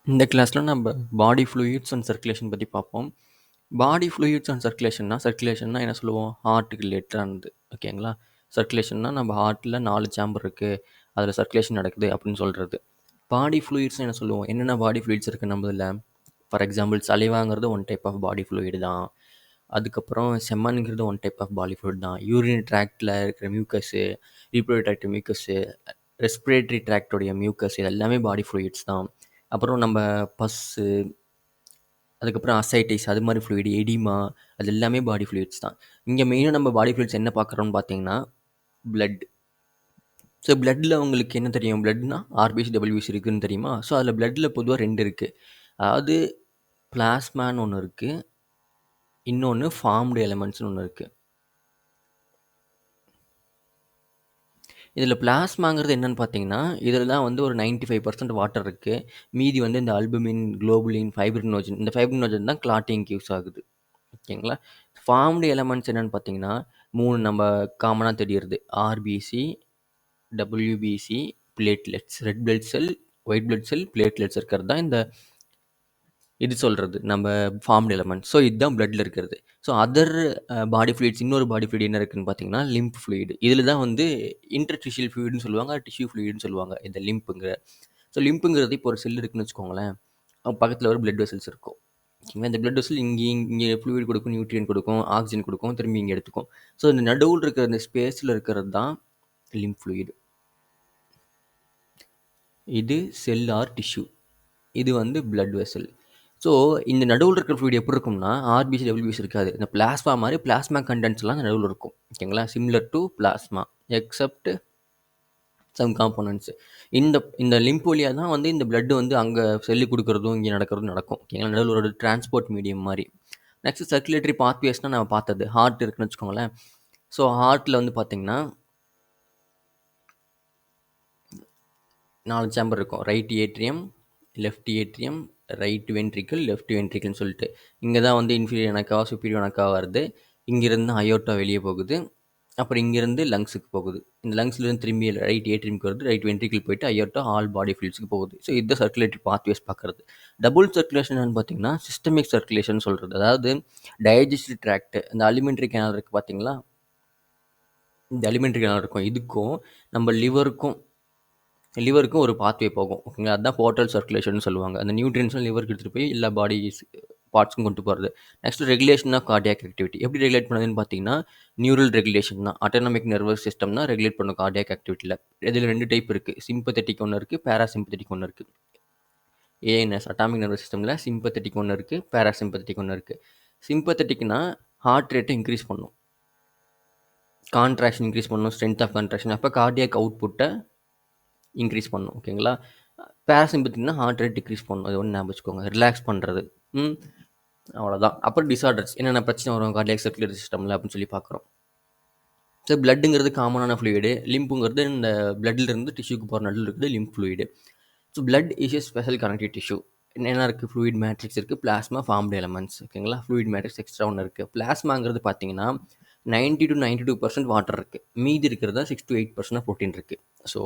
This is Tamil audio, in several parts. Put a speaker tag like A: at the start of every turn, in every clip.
A: இந்த கிளாஸில் நம்ம பாடி ஃப்ளூயிட்ஸ் அண்ட் சர்க்குலேஷன் பற்றி பார்ப்போம். பாடி ஃப்ளூயிட்ஸ் அண்ட் சர்க்குலேஷன்னா என்ன சொல்லுவோம்? ஹார்ட்டுக்கு ரிலேட்டடானது. ஓகேங்களா? சர்க்குலேஷன்னா நம்ம ஹார்ட்டில் 4 சேம்பர் இருக்குது, அதில் சர்க்குலேஷன் நடக்குது அப்படின்னு சொல்கிறது. பாடி ஃப்ளூயிட்ஸ் என்ன சொல்லுவோம்? என்னென்ன பாடி ஃப்ளூயிட்ஸ் இருக்குது நம்மதில்? ஃபார் எக்ஸாம்பிள் சலிவாங்கிறது one type of body fluid தான். அதுக்கப்புறம் செம்மண்ங்கிறது one type of body fluid தான். யூரின் ட்ராக்டில் இருக்கிற mucus, reproductive tract mucus, respiratory ட்ராக்டோடைய மியூக்கஸ், இது எல்லாமே பாடி ஃப்ளூயிட்ஸ் தான். அப்புறம் நம்ம பஸ்ஸு, அதுக்கப்புறம் அசைட்டிஸ், அது மாதிரி ஃப்ளூயிடு, எடிமா, அது எல்லாமே பாடி ஃப்ளூயிட்ஸ் தான். இங்கே மெயினாக நம்ம பாடி ஃப்ளூயிட்ஸ் என்ன பார்க்குறோம்னு பார்த்தீங்கன்னா பிளட். ஸோ பிளட்டில் உங்களுக்கு என்ன தெரியும்? பிளட்னா ஆர்பிசி டபிள்யூபிசி இருக்குதுன்னு தெரியுமா? ஸோ அதில் பிளட்டில் பொதுவாக 2 இருக்குது. அதாவது பிளாஸ்மான்னு ஒன்று இருக்குது, இன்னொன்று ஃபார்ம்டு எலமெண்ட்ஸ்னு ஒன்று இருக்குது. இதில் பிளாஸ்மாங்கிறது என்னென்னு பார்த்தீங்கன்னா, இதில் தான் வந்து ஒரு 95% வாட்டர் இருக்குது. மீதி வந்து இந்த அல்புமின், குளோபுலின், ஃபைப்ரினோஜன், இந்த ஃபைப்ரினோஜன் தான் கிளாட்டிங்க்கு யூஸ் ஆகுது. ஓகேங்களா? ஃபார்ம்டு எலமெண்ட்ஸ் என்னென்னு பார்த்தீங்கன்னா 3 நம்ம காமனாக தெரியறது. RBC, WBC, platelets. Red blood cell, white blood cell, platelets இருக்கிறது தான் இந்த இது சொல்கிறது நம்ம ஃபார்ம்டு எலமெண்ட். ஸோ இதுதான் பிளட்டில் இருக்கிறது. ஸோ அதர் பாடி ஃப்ளூயிட்ஸ், இன்னொரு பாடி ஃப்ளூயிட் என்ன இருக்குதுன்னு பார்த்தீங்கன்னா லிம்ப் ஃப்ளூயிடு. இதில் தான் வந்து இன்டர்டிஷியல் ஃப்ளூயிடுன்னு சொல்லுவாங்க, டிஷ்யூ ஃப்ளூயிடுன்னு சொல்லுவாங்க இந்த லிம்புங்கிற. ஸோ லிம்புங்கிறது இப்போ ஒரு செல் இருக்குன்னு வச்சுக்கோங்களேன், பக்கத்தில் ஒரு பிளட் வெசல்ஸ் இருக்கும். இந்த பிளட் வெசல் இங்கே ஃப்ளூயிட் கொடுக்கும், நியூட்ரியன் கொடுக்கும், ஆக்சிஜன் கொடுக்கும், திரும்பி இங்கே எடுத்துக்கும். ஸோ இந்த நடுவில் இருக்கிற இந்த ஸ்பேஸில் இருக்கிறது தான் லிம்ப் ஃப்ளூயிடு. இது செல் ஆர் டிஷ்யூ, இது வந்து பிளட் வெசல். ஸோ இந்த நடுவில் இருக்கிற ஃப்ளூயிட் எப்படி இருக்கும்னா ஆர்பிசி டபிள்யூபிசி இருக்காது. இந்த பிளாஸ்மா மாதிரி பிளாஸ்மா கண்டென்ட்ஸ்லாம் நடுவில் இருக்கும். ஓகேங்களா? Similar to plasma except some components. இந்த இந்த லிம்ப் வழியாக தான் வந்து இந்த பிளட் வந்து அங்கே செல்லு கொடுக்குறதும் இங்கே நடக்கிறதும் நடக்கும். ஓகேங்களா? நடுவில் ஒரு டிரான்ஸ்போர்ட் மீடியம் மாதிரி. நெக்ஸ்ட் சர்க்குலேட்டரி பாத்வேஸ்னால் நம்ம பார்த்தது ஹார்ட் இருக்குன்னு வச்சுக்கோங்களேன். ஸோ ஹார்ட்டில் வந்து பார்த்திங்கன்னா 4 சேம்பர் இருக்கும். Right atrium, left atrium, right ventricle, left வென்ட்ரிக்கிள்னு சொல்லிட்டு. இங்கே தான் வந்து இன்ஃபீரியர் எனக்காக சுப்பீரியர் எனக்காக வருது. இங்கேருந்து அயோட்டா வெளியே போகுது. அப்புறம் இங்கேருந்து லங்ஸுக்கு போகுது. இந்த லங்ஸ்லேருந்து திரும்பி ரைட் ஏட்ரியமுக்கு வருது. ரைட் வென்ட்ரிக்கிள் போயிட்டு அயோட்டா ஆல் பாடி ஃப்ளூயிட்ஸ்க்கு போகுது. ஸோ இதுதான் சர்க்குலேட்டரி பாத்வேஸ் பார்க்குறது. டபுள் சர்க்குலேஷன் என்னன்னு பார்த்தீங்கன்னா சிஸ்டமிக் சர்க்குலேஷன் சொல்கிறது. அதாவது டைஜஸ்டிவ் ட்ராக்ட், இந்த அலிமெண்ட்ரி கேனல் இருக்குது பார்த்தீங்களா? இந்த அலிமெண்ட்ரி கேனல் இருக்கும், இதுக்கும் நம்ம லிவருக்கும் ஒரு பாத்வே போகும். ஓகேங்களா? அதுதான் போர்ட்டல் சர்க்குலேஷன் சொல்லுவாங்க. அந்த நியூட்ரியன்ஸ்லாம் லிவருக்கு எடுத்துகிட்டு போய் எல்லா பாடி பார்ட்ஸ்க்கும் கொண்டு போகிறது. Next regulation of cardiac activity. எப்படி ரெகுலேட் பண்ணுதுன்னு பார்த்தீங்கன்னா நியூரல் ரெகுலேஷன் தான். ஆட்டோனாமிக் நர்வஸ் சிஸ்டம் தான் ரெகுலேட் பண்ணும் கார்டியாக் ஆக்டிவிட்டியில். இதில் 2 டைப் இருக்குது. சிம்பத்தட்டிக் ஒன்று இருக்குது, பேராசிம்பத்தட்டிக் ஒன்று இருக்குது. ஏஎன்எஸ் அட்டாமிக் நர்வஸ் சிஸ்டமில் சிம்பத்தட்டிக் ஒன்று இருக்குது, பேராசிம்பத்தட்டிக் ஒன்று இருக்குது. சிம்பத்தட்டிக்னா ஹார்ட் ரேட்டை இன்க்ரீஸ் பண்ணும், கான்ட்ராக்ஷன் இன்க்ரீஸ் பண்ணணும், ஸ்ட்ரென்த் ஆஃப் கான்ட்ராக்ஷன், அப்போ கார்டியாக் அவுட்புட்டை இன்க்ரீஸ் பண்ணும். ஓகேங்களா? பேராசிம்பத்திக்னா ஹார்ட் ரேட் டிக்ரீஸ் பண்ணணும். அது ஒன்று ஞாபகம் வச்சுக்கோங்க. ரிலாக்ஸ் பண்ணுறது. அவ்வளோதான். அப்புறம் டிசார்டர்ஸ், என்னென்ன பிரச்சனை வரும் கார்டியாக் சர்க்குலேட்டரி சிஸ்டமில் அப்படின்னு சொல்லி பார்க்குறோம். ஸோ பிளட்டுங்கிறது காமனான ஃப்ளூயிடு. லிம்புங்கிறது இந்த பிளட்லேருந்து டிஷ்யூக்கு போகிற நடுவில் இருக்குது lymph fluid. So blood is a special connective tissue. என்ன இருக்குது? ஃப்ளூயிட் மேட்ரிக்ஸ் இருக்குது, பிளாஸ்மா, ஃபார்ம்டு எலமெண்ட்ஸ். ஓகேங்களா? ஃப்ளூயிட் மேட்ரிக்ஸ் எக்ஸ்ட்ரா ஒன்று இருக்குது. பிளாஸ்மாங்கிறது பார்த்தீங்கன்னா 90 to 92% வாட்டர் இருக்குது. மீதி இருக்கிறதா 6 to 8% ப்ரோட்டீன் இருக்குது. ஸோ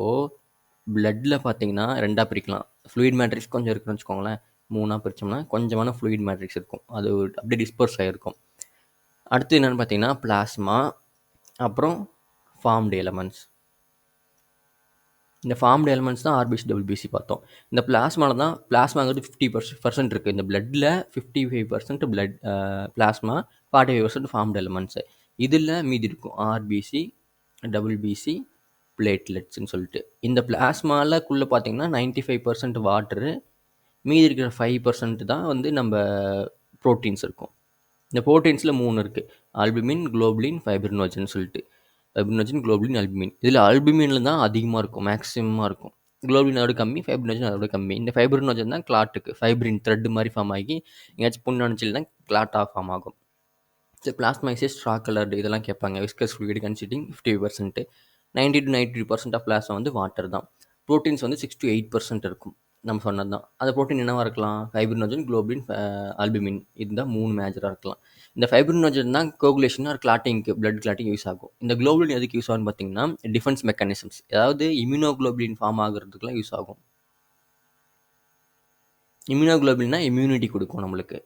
A: பிளட்டில் பார்த்தீங்கன்னா 2ஆக பிரிக்கலாம். ஃப்ளூயிட் மேட்ரிக்ஸ் கொஞ்சம் இருக்குன்னு வச்சுக்கோங்களேன். 3ஆக பிரித்தோம்னா கொஞ்சமான ஃப்ளூயிட் மேட்ரிக்ஸ் இருக்கும், அது அப்படியே டிஸ்பர்ஸ் ஆகிருக்கும். அடுத்து என்னென்னு பார்த்தீங்கன்னா பிளாஸ்மா, அப்புறம் ஃபார்ம்டு எலமெண்ட்ஸ். இந்த ஃபார்ம்டு எலமெண்ட்ஸ் தான் ஆர்பிசி டபிள்யூபிசி பார்த்தோம். இந்த பிளாஸ்மாவில் தான் பிளாஸ்மாங்கிறது 50% இருக்குது. இந்த பிளட்டில் 55% பிளட் பிளாஸ்மா, 45% ஃபார்ம்டு எலமெண்ட்ஸு. இதில் மீதி இருக்கும் ஆர்பிசி, டபிள்யூபிசி, பிளேட்லெட்ஸ்ன்னு சொல்லிட்டு. இந்த பிளாஸ்மாலக்குள்ளே பார்த்தீங்கன்னா 95% வாட்டரு, மீதி இருக்கிற 5% தான் வந்து நம்ம ப்ரோட்டீன்ஸ் இருக்கும். இந்த ப்ரோட்டீன்ஸில் 3 இருக்குது. ஆல்புமின், குளோபுலின், ஃபைப்ரினோஜன் சொல்லிட்டு. Fibrinogen, globulin, albumin. இதில் அல்புமினில் தான் அதிகமாக இருக்கும், மேக்ஸிமமாக இருக்கும். குளோபுலின் அதோட கம்மி, ஃபைப்ரினோஜன் அதோட கம்மி. இந்த ஃபைப்ரினோஜன் தான் கிளாட்டுக்கு, ஃபைப்ரின் த்ரெட் மாதிரி ஃபார்ம் ஆகி எங்கேயாச்சும் புண்ணு அணிச்சில் தான் கிளாட்டாக ஃபார்ம் ஆகும். So plasma is straw coloured, இதெல்லாம் கேட்பாங்க. Viscous fluid consisting 50%. 90 to 93% of plasma வந்து வாட்டர் தான். ப்ரோட்டீன்ஸ் வந்து 6 to 8% இருக்கும். நம்ம சொன்னது தான். அந்த ப்ரோட்டீன் என்னவாக இருக்கலாம்? Fibrinogen, globulin, albumin. இதுதான் 3 மேஜராக இருக்கலாம். இந்த ஃபைப்ரினோஜன் தான் கோகுலேஷன் ஆர் கிளாட்டிங்க்கு, பிளட் கிளாட்டிங் யூஸ் ஆகும். இந்த குளோபுலின் எதுக்கு யூஸ் ஆகும்னு பார்த்தீங்கன்னா டிஃபென்ஸ் மெக்கானிசம்ஸ், அதாவது இம்யூனோகுளோபுலின் ஃபார்ம் ஆகிறதுக்குலாம் யூஸ் ஆகும். இம்யூனோகுளோபின்னா இம்யூனிட்டி கொடுக்கும் நம்மளுக்கு.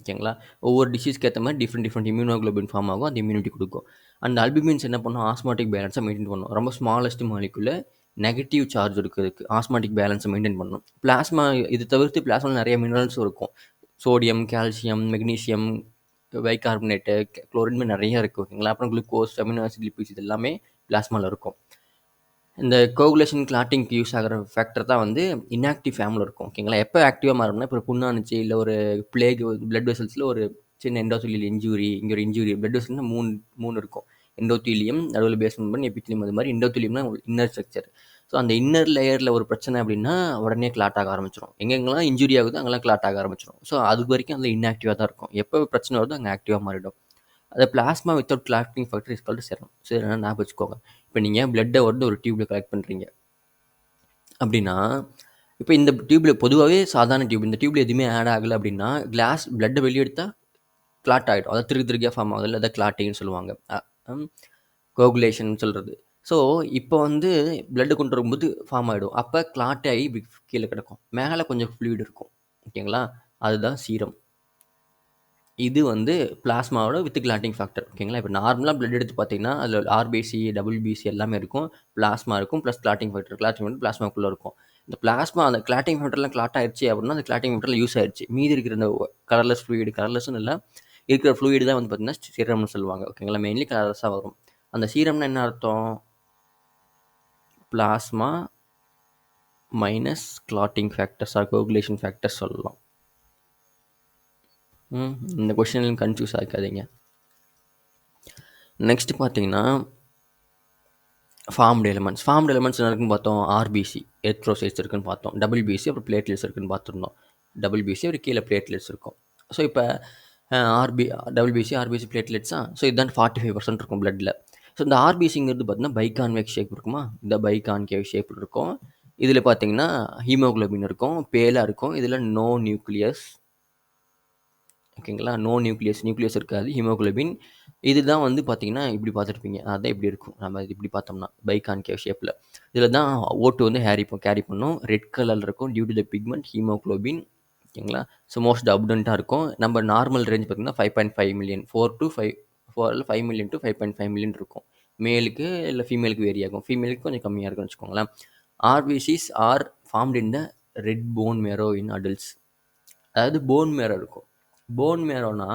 A: ஓகேங்களா? ஒவ்வொரு டிசீஸ்க்கு ஏற்ற மாதிரி டிஃப்ரெண்ட் டிஃப்ரெண்ட் இம்யூனோகுளோபின் ஃபார்ம் ஆகும். அந்த இம்யூனிட்டி கொடுக்கும். அந்த அல்புமின்ஸ் என்ன பண்ணும்? ஆஸ்மாட்டிக் பேலன்ஸை மெயின்டைன் பண்ணும். ரொம்ப ஸ்மாலஸ்ட் மாலிகுல நெகட்டிவ் சார்ஜ் இருக்கிறதுக்கு ஆஸ்மாட்டிக் பேலன்ஸை மெயின்டைன் பண்ணணும். பிளாஸ்மா இது தவிர்த்து பிளாஸ்மாவில் நிறைய மினரல்ஸும் இருக்கும். Sodium, calcium, magnesium, bicarbonate, chlorine நிறைய இருக்குது. ஓகேங்களா? அப்புறம் குளுக்கோஸ், அமினோ ஆசிட், லிப்பிட்ஸ் இது எல்லாமே பிளாஸ்மாவில் இருக்கும். இந்த கோகுலேஷன் கிளாட்டிங்க்கு யூஸ் ஆகிற ஃபேக்டர் தான் வந்து இன்ஆக்டிவ் ஃபார்மில் இருக்கும். ஓகேங்களா? எப்போ ஆக்டிவாக மாறும்னா, இப்போ புண்ணானுச்சு இல்லை ஒரு பிளேக் பிளட் வெசல்ஸில் ஒரு சின்ன எண்டோத்தீலியல் இன்ஜூரி, இங்கே ஒரு இன்ஜூரி பிளட் வெசல்னா மூணு இருக்கும். எண்டோத்தீலியம், நடுவில் பேஸ்மெண்ட் பண்ணி எபித்தீலியம், அது மாதிரி எண்டோத்தீலியம்னா இன்னர் ஸ்ட்ரக்சர். ஸோ அந்த இன்னர் லேயரில் ஒரு பிரச்சனை அப்படின்னா உடனே கிளாட் ஆக ஆரம்பிச்சிடும். எங்கெங்கெல்லாம் இன்ஜுரி ஆகுதோ அங்கெல்லாம் கிளாட் ஆக ஆரம்பிச்சிடும். ஸோ அது வரைக்கும் அந்த இன்ஆக்டிவாக தான் இருக்கும். எப்போ பிரச்சனை வருதோ அங்கே ஆக்டிவாக மாறிடும். அது plasma without clotting factor is called serum. சரி, ஞாபகம் வச்சுக்கோங்க. இப்போ நீங்கள் பிளட்டை வந்து ஒரு டியூப்பில் கலெக்ட் பண்ணுறீங்க அப்படின்னா, இப்போ இந்த டியூப்பில் பொதுவாகவே சாதாரண டியூப், இந்த டியூப்பில் எதுவுமே ஆட் ஆகலை அப்படின்னா கிளாஸ் பிளட்டை வெளியே எடுத்தால் கிளாட் ஆகிடும். அதாவது திருகியாக ஃபார்ம் ஆகுது, இல்லை அதை கிளாட்டிங்னு சொல்லுவாங்க. கோகுலேஷன் சொல்கிறது. ஸோ இப்போ வந்து பிளட்டு கொண்டு வரும்போது ஃபார்ம் ஆகிடும். அப்போ கிளாட் ஆகி கீழே கிடக்கும். மேலே கொஞ்சம் ஃப்ளூயிட் இருக்கும். ஓகேங்களா? அதுதான் சீரம். இது வந்து பிளாஸ்மாவோட வித் கிளாட்டிங் ஃபேக்டர். ஓகேங்களா? இப்போ நார்மலாக பிளட் எடுத்து பார்த்தீங்கன்னா அதில் ஆர்பிசி, டபிள்யூபிசி எல்லாமே இருக்கும். பிளாஸ்மா இருக்கும், plus clotting factor. Clotting factor பிளாஸ்மாக்குள்ளே இருக்கும். இந்த பிளாஸ்மா அந்த கிளாட்டிங் ஃபேக்டர்லாம் கிளாட் ஆயிடுச்சு அப்படின்னா அந்த கிளாட்டிங் ஃபேக்டரில் யூஸ் ஆயிடுச்சு. மீதி இருக்கிற இந்த கலர்லெஸ் ஃப்ளூயிடு, கலர்லெஸ்ன்னு இல்லை, இருக்கிற ஃப்ளூயிடு தான் வந்து பார்த்தீங்கன்னா சீரம்னு சொல்லுவாங்க. ஓகேங்களா? மெயின்லி கலர்லெஸ்ஸாக வரும். அந்த சீரம்னா என்ன அர்த்தம்? Plasma minus clotting factors R coagulation factors சொல்லலாம். இந்த கொஷின்லையும் கன்ஃபியூஸ் ஆகாதீங்க. நெக்ஸ்ட் பார்த்தீங்கன்னா ஃபார்ம்டு எலிமெண்ட்ஸ். ஃபார்ம்டு எலிமெண்ட்ஸ் என்ன இருக்குன்னு பார்த்தோம்? ஆர்பிசி, எரித்ரோசைட்ஸ் இருக்குன்னு பார்த்தோம். டபிள்யூபிசி அப்புறம் பிளேட்லெட்ஸ் இருக்குன்னு பார்த்துருந்தோம். டபிள்யூபிசி அப்புறம் கீழே பிளேட்லெட்ஸ் இருக்கும். ஸோ இப்போ டபிள்யூபிசி, ஆர்பிசி, பிளேட்லெட்ஸா? ஸோ இதுதான் 45% இருக்கும் பிளட்டில். ஸோ இந்த ஆர்பிசிங்கிறது பார்த்தீங்கன்னா பைகான்வெக்ஸ் ஷேப் இருக்குமா? இந்த பைகான்கேவ் ஷேப் இருக்கும். இதில் பார்த்தீங்கன்னா ஹீமோகுளோபின் இருக்கும், பேலாக இருக்கும். இதில் நோ நியூக்ளியஸ். ஓகேங்களா? நோ நியூக்ளியஸ் இருக்காது. ஹீமோகுளோபின் இதுதான் வந்து பார்த்தீங்கன்னா இப்படி பார்த்துருப்பீங்க. அதான் இப்படி இருக்கும். நம்ம இப்படி பார்த்தோம்னா பைகான்கேவ் ஷேப்பில். இதில் தான் ஓட்டு வந்து கேரி பண்ணும். ரெட் கலரில் இருக்கும் due to the pigment haemoglobin. ஓகேங்களா? ஸோ மோஸ்ட் அப்டண்ட்டாக இருக்கும். நம்ம நார்மல் ரேஞ்ச் பார்த்தீங்கன்னா 5.5 மில்லியன், 5 மில்லியன் டு 5.5 மில்லியன் இருக்கும். மேலுக்கு இல்லை ஃபீமேலுக்கு வேரி ஆகும். ஃபீமேலுக்கு கொஞ்சம் கம்மியாக இருக்குன்னு வச்சுக்கோங்களேன். RPCs are formed in the red phone மேரோ in adults. அதாவது போன் மேரோ இருக்கும். போன் மேரோனா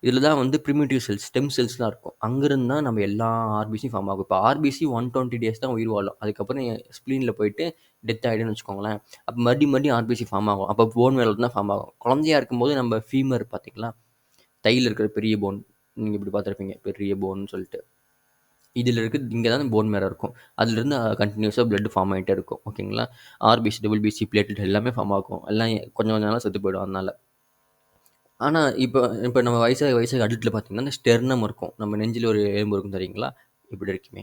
A: இதில் தான் வந்து ப்ரிமிட்டிவ் செல்ஸ், ஸ்டெம் செல்ஸ்லாம் இருக்கும். அங்கேருந்து தான் நம்ம எல்லா ஆர்பிசியும் ஃபார்ம் ஆகும். இப்போ ஆர்பிசி 120 டேஸ் தான் உயிர் வாழும். அதுக்கப்புறம் ஸ்ப்ளீனில் போயிட்டு டெத் ஆகிடுன்னு வச்சுக்கோங்களேன். அப்போ மறுபடியும் ஆர்பிசி ஃபார்ம் ஆகும். அப்போ போன் மேரோ தான் ஃபார்ம் ஆகும். குழந்தையா இருக்கும்போது நம்ம ஃபீமர் பார்த்தீங்களா, தையில் இருக்கிற பெரிய போன், நீங்கள் இப்படி பார்த்துருப்பீங்க, பெரிய போன்னு சொல்லிட்டு. இதில் இருக்குது இங்கே தான் போன் மேரோ இருக்கும். அதுலேருந்து கண்டினியூஸாக பிளட் ஃபார்ம் ஆகிட்டே இருக்கும். ஓகேங்களா? ஆர்பிசி, டபிள்யூபிசி, பிளேட்லெட் எல்லாமே ஃபார்ம் ஆகும். எல்லாம் கொஞ்சம் கொஞ்சம் நாளாக செத்து போயிடும். அதனால் ஆனால் இப்போ நம்ம வயசாக அடல்ட்டில் பார்த்தீங்கன்னா இந்த ஸ்டெர்னம் இருக்கும். நம்ம நெஞ்சில் ஒரு எலும்பு இருக்கும் தெரியுங்களா? இப்படி இருக்குமே,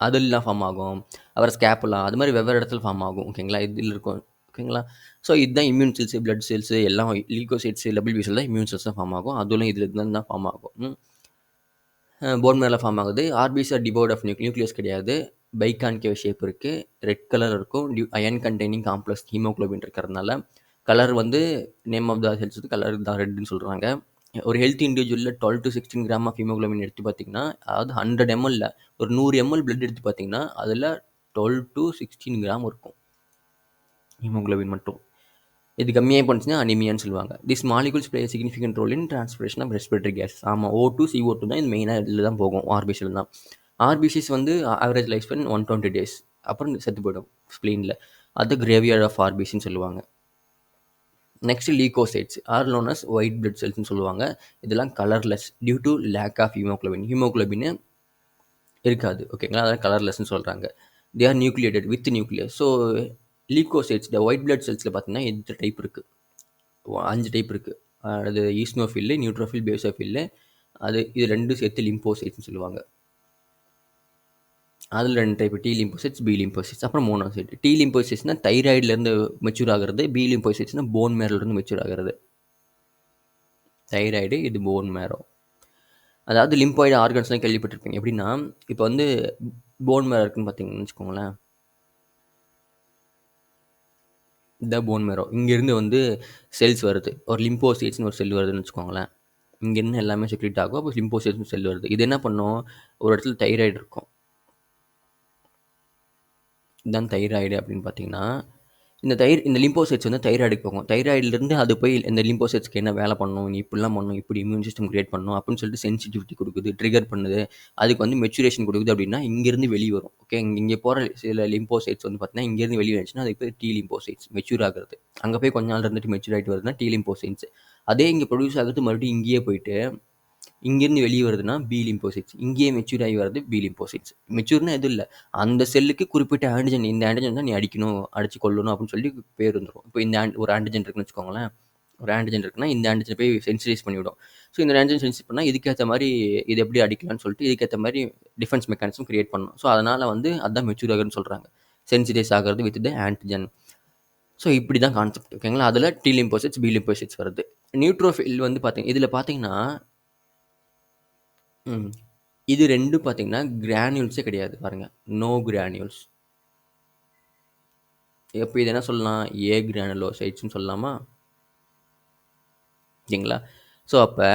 A: அதெல்லாம் ஃபார்ம் ஆகும். அப்புறம் ஸ்கேப்புலா, அது மாதிரி வெவ்வேறு இடத்துல ஃபார்ம் ஆகும். ஓகேங்களா? இதில் இருக்கும். ஓகேங்களா? ஸோ இதுதான் இம்யூன் செல்ஸ், பிளட் செல்ஸ் எல்லாம் லீகோசைட்ஸ், டபிள்யூபிசியில் தான் இம்யூன் செல்ஸ் தான் ஃபார்ம் ஆகும். அதுவும் இதில் தான் ஃபார்ம் ஆகும். போன் மேலே ஃபார்ம் ஆகுது. RBC are devoid of nucleus கிடையாது. பைகான்கேவ் ஷேப் இருக்குது. ரெட் கலர் இருக்கும். அயன் கண்டெய்னிங் காம்ப்ளெக்ஸ் ஹீமோகுளோபின் இருக்கிறதுனால கலர் வந்து name of the cells colour தான் ரெட்னு சொல்கிறாங்க. ஒரு ஹெல்த்தி இண்டிவிஜுவலில் 12 to 16 கிராம் ஆஃப் ஹீமோகுளோபின் எடுத்து பார்த்தீங்கன்னா, அதாவது 100 ml ஒரு 100 ml பிளட் எடுத்து பார்த்தீங்கன்னா அதில் 12 to 16 கிராம் இருக்கும் ஹீமோகுளோபின் மட்டும். இது கம்மியாக போனுச்சுன்னா அனிமியான்னு சொல்லுவாங்க. This molecules play significant role in transportation of respiratory gas. ஆமாம், O2 CO2 தான் இது மெயினாக இதில் தான் போகும். ஆர்பிசியில் தான். ஆர்பிசிஸ் வந்து ஆவரேஜ் லைஃப் ஸ்பென் 120 டேஸ், அப்புறம் செத்து போயிடும் ஸ்ப்ளீனில். அது கிரேவியர் ஆஃப் ஆர்பிசின்னு சொல்லுவாங்க. Next leucocytes are known as white blood செல்ஸ்னு சொல்லுவாங்க. இதெல்லாம் colourless due to lack of haemoglobin. Haemoglobin இருக்காது. ஓகேங்களா? அதான் கலர்லெஸ்ன்னு சொல்கிறாங்க. They are nucleated with nucleus. So leucocytes இந்த ஒயிட் பிளட் செல்ஸில் பார்த்தீங்கன்னா 8 டைப் இருக்குது, 5 டைப் இருக்குது. அது ஈஸ்னோஃபில், நியூட்ரோஃபில், பேசோஃபில். இது ரெண்டும் சேர்த்து லிம்போசைட்ஸ்னு சொல்லுவாங்க. அதில் 2 type, T lymphocytes, B lymphocytes, அப்புறம் மோனோசைட். டி லிம்போசைட்ஸ்னால் தைராய்ட்லேருந்து மெச்சூர் ஆகிறது. பி லிம்போசைட்ஸ்னால் போன் மேரோலேருந்து மெச்சூர் ஆகிறது. தைராய்டு, இது போன் மேரோ. அதாவது லிம்போய்டு ஆர்கன்ஸ்லாம் கேள்விப்பட்டிருப்பீங்க. எப்படின்னா இப்போ வந்து போன் மேரோ இருக்குன்னு பார்த்தீங்கன்னு வச்சுக்கோங்களேன். இந்த போன் மேரோ இங்கேருந்து வந்து செல்ஸ் வருது. ஒரு லிம்போசைட்ஸ்னு ஒரு செல் வருதுன்னு வச்சுக்கோங்களேன். இங்கேருந்து எல்லாமே செக்ரீட் ஆகும். அப்போ லிம்போசைட்ஸ்னு செல் வருது. இது என்ன பண்ணும், ஒரு இடத்துல தைராய்டு இருக்கும். இதுதான் தைராய்டு அப்படின்னு பார்த்தீங்கன்னா, இந்த லிம்போசைட்ஸ் வந்து தைராய்டுக்கு போகும். தைராய்டுலேருந்து அது போய் இந்த லிம்போசைட்ஸ்க்கு என்ன வேலை பண்ணணும், நீ இப்படிலாம் பண்ணணும், இப்படி இம்யூன் சிஸ்டம் கிரியேட் பண்ணணும் அப்படின்னு சொல்லிட்டு சென்சிட்டிவிட்டி கொடுக்குது, ட்ரிகர் பண்ணுது. அதுக்கு வந்து மெச்சுரேஷன் கொடுக்குது அப்படின்னா இங்கேருந்து வெளியே வரும். ஓகே, இங்கே போகிற சில லிம்போசைட்ஸ் வந்து பார்த்தீங்கன்னா இங்கேருந்து வெளியே வந்துச்சுன்னா அதுக்கு பேர் டி லிம்போசைட்ஸ் மெச்சூர் ஆகிறது. அங்கே போய் கொஞ்ச நாள் இருந்துட்டு மெச்சூர் ஆகிட்டு வருதுன்னா டி லிம்போசைட்ஸ். அதே இங்கே ப்ரொடியூஸ் ஆகிறது மறுபடியும் இங்கேயே போயிட்டு இங்கேருந்து வெளியே வருதுன்னா பி லிம்போசைட்ஸ். இங்கேயே மெச்சூர் ஆகி வருது பி லிம்போசைட்ஸ். மெச்சூர்னா எதுவும் இல்லை, அந்த செல்லுக்கு குறிப்பிட்ட ஆன்டிஜன், இந்த ஆன்டிஜன் தான் நீ அடிக்கணும், அடிச்சு கொள்ளணும் அப்படின்னு சொல்லி பேர் வந்துடும். இப்போ இந்த ஒரு ஆன்டிஜன் இருக்குன்னு வச்சுக்கோங்களேன். ஒரு ஆன்டிஜன் இருக்குன்னா இந்த ஆன்டிஜன் போய் சென்சிடைஸ் பண்ணிவிடும். ஸோ இந்த ஆன்டிஜன் சென்சிடைஸ் பண்ணால் இதுக்கேற்ற மாதிரி இது எப்படி அடிக்கலாம்னு சொல்லிட்டு இதுக்கேற்ற மாதிரி டிஃபென்ஸ் மெக்கானிசம் கிரியேட் பண்ணணும். ஸோ அதனால் வந்து அதான் மெச்சூர் ஆகுதுன்னு சொல்கிறாங்க, சென்சிடைஸ் ஆகிறது வித் த ஆன்டிஜன். ஸோ இப்படி தான் கான்செப்ட். ஓகேங்களா, அதில் டி லிம்போசைட்ஸ் பி லிம்போசைட்ஸ் வருது. நியூட்ரோஃபில் வந்து பார்த்தீங்க, இதில் பார்த்தீங்கன்னா இது 2 பார்த்தீங்கன்னா கிரானியூல்ஸே கிடையாது பாருங்க. No granules. எப்போ இது என்ன சொல்லலாம், ஏ கிரானுலோசைட்ஸ்னு சொல்லலாமா? ஓகேங்களா. ஸோ அப்போ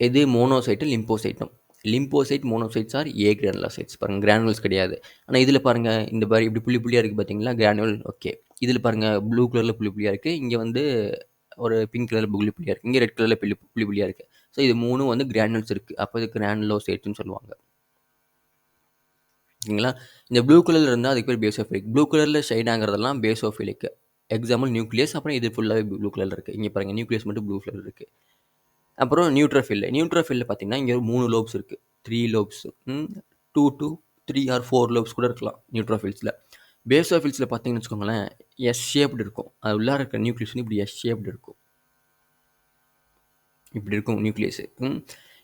A: இது மோனோசைட்டும் லிம்போசைட்டும். Lymphocyte monocytes R A granulocytes. பாருங்கள், கிரானுவல்ஸ் கிடையாது. ஆனால் இதில் பாருங்கள், இந்த மாதிரி இப்படி புள்ளி புள்ளியாக இருக்குது பார்த்தீங்களா, கிரானுவல். ஓகே, இதில் பாருங்கள் ப்ளூ கலரில் புள்ளி புள்ளியாக இருக்குது, இங்கே வந்து ஒரு பிங்க் கலரில் புள்ளி புள்ளியாக இருக்குது, இங்கே ரெட் கலரில் புள்ளி புள்ளியாக இருக்குது. ஸோ இது 3 வந்து கிரானுவல்ஸ் இருக்குது. அப்போ இது கிரானுலோசைட்ஸ்னு சொல்லுவாங்க. ஓகேங்களா. இந்த ப்ளூ கலரில் இருந்தால் அதுக்கு பேர் பேசோஃபிலிக். ப்ளூ கலரில் ஷைட் ஆகிறதெல்லாம் பேசோஃபிலிக். Example nucleus. அப்புறம் இது ஃபுல்லாகவே ப்ளூ கலரில் இருக்குது. இங்கே பாருங்கள், நியூக்ளியஸ் மட்டும் ப்ளூ கலர் இருக்குது. அப்புறம் நியூட்ரோஃபில். நியூட்ரோஃபில்ல பார்த்தீங்கன்னா இங்கே 3 லோப்ஸ் இருக்குது, 3 லோப்ஸ். 2 to 3 ஆர் 4 லோப்ஸ் கூட இருக்கலாம் நியூட்ரோஃபில்ஸில். பேசோஃபில்ஸில் பார்த்தீங்கன்னு வச்சுக்கோங்களேன், எஸ் ஷேப்டு இருக்கும். அது உள்ளார இருக்கிற நியூக்ளியஸ் வந்து இப்படி எஸ் ஷேப்டு இருக்கும், இப்படி இருக்கும் நியூக்ளியஸ்.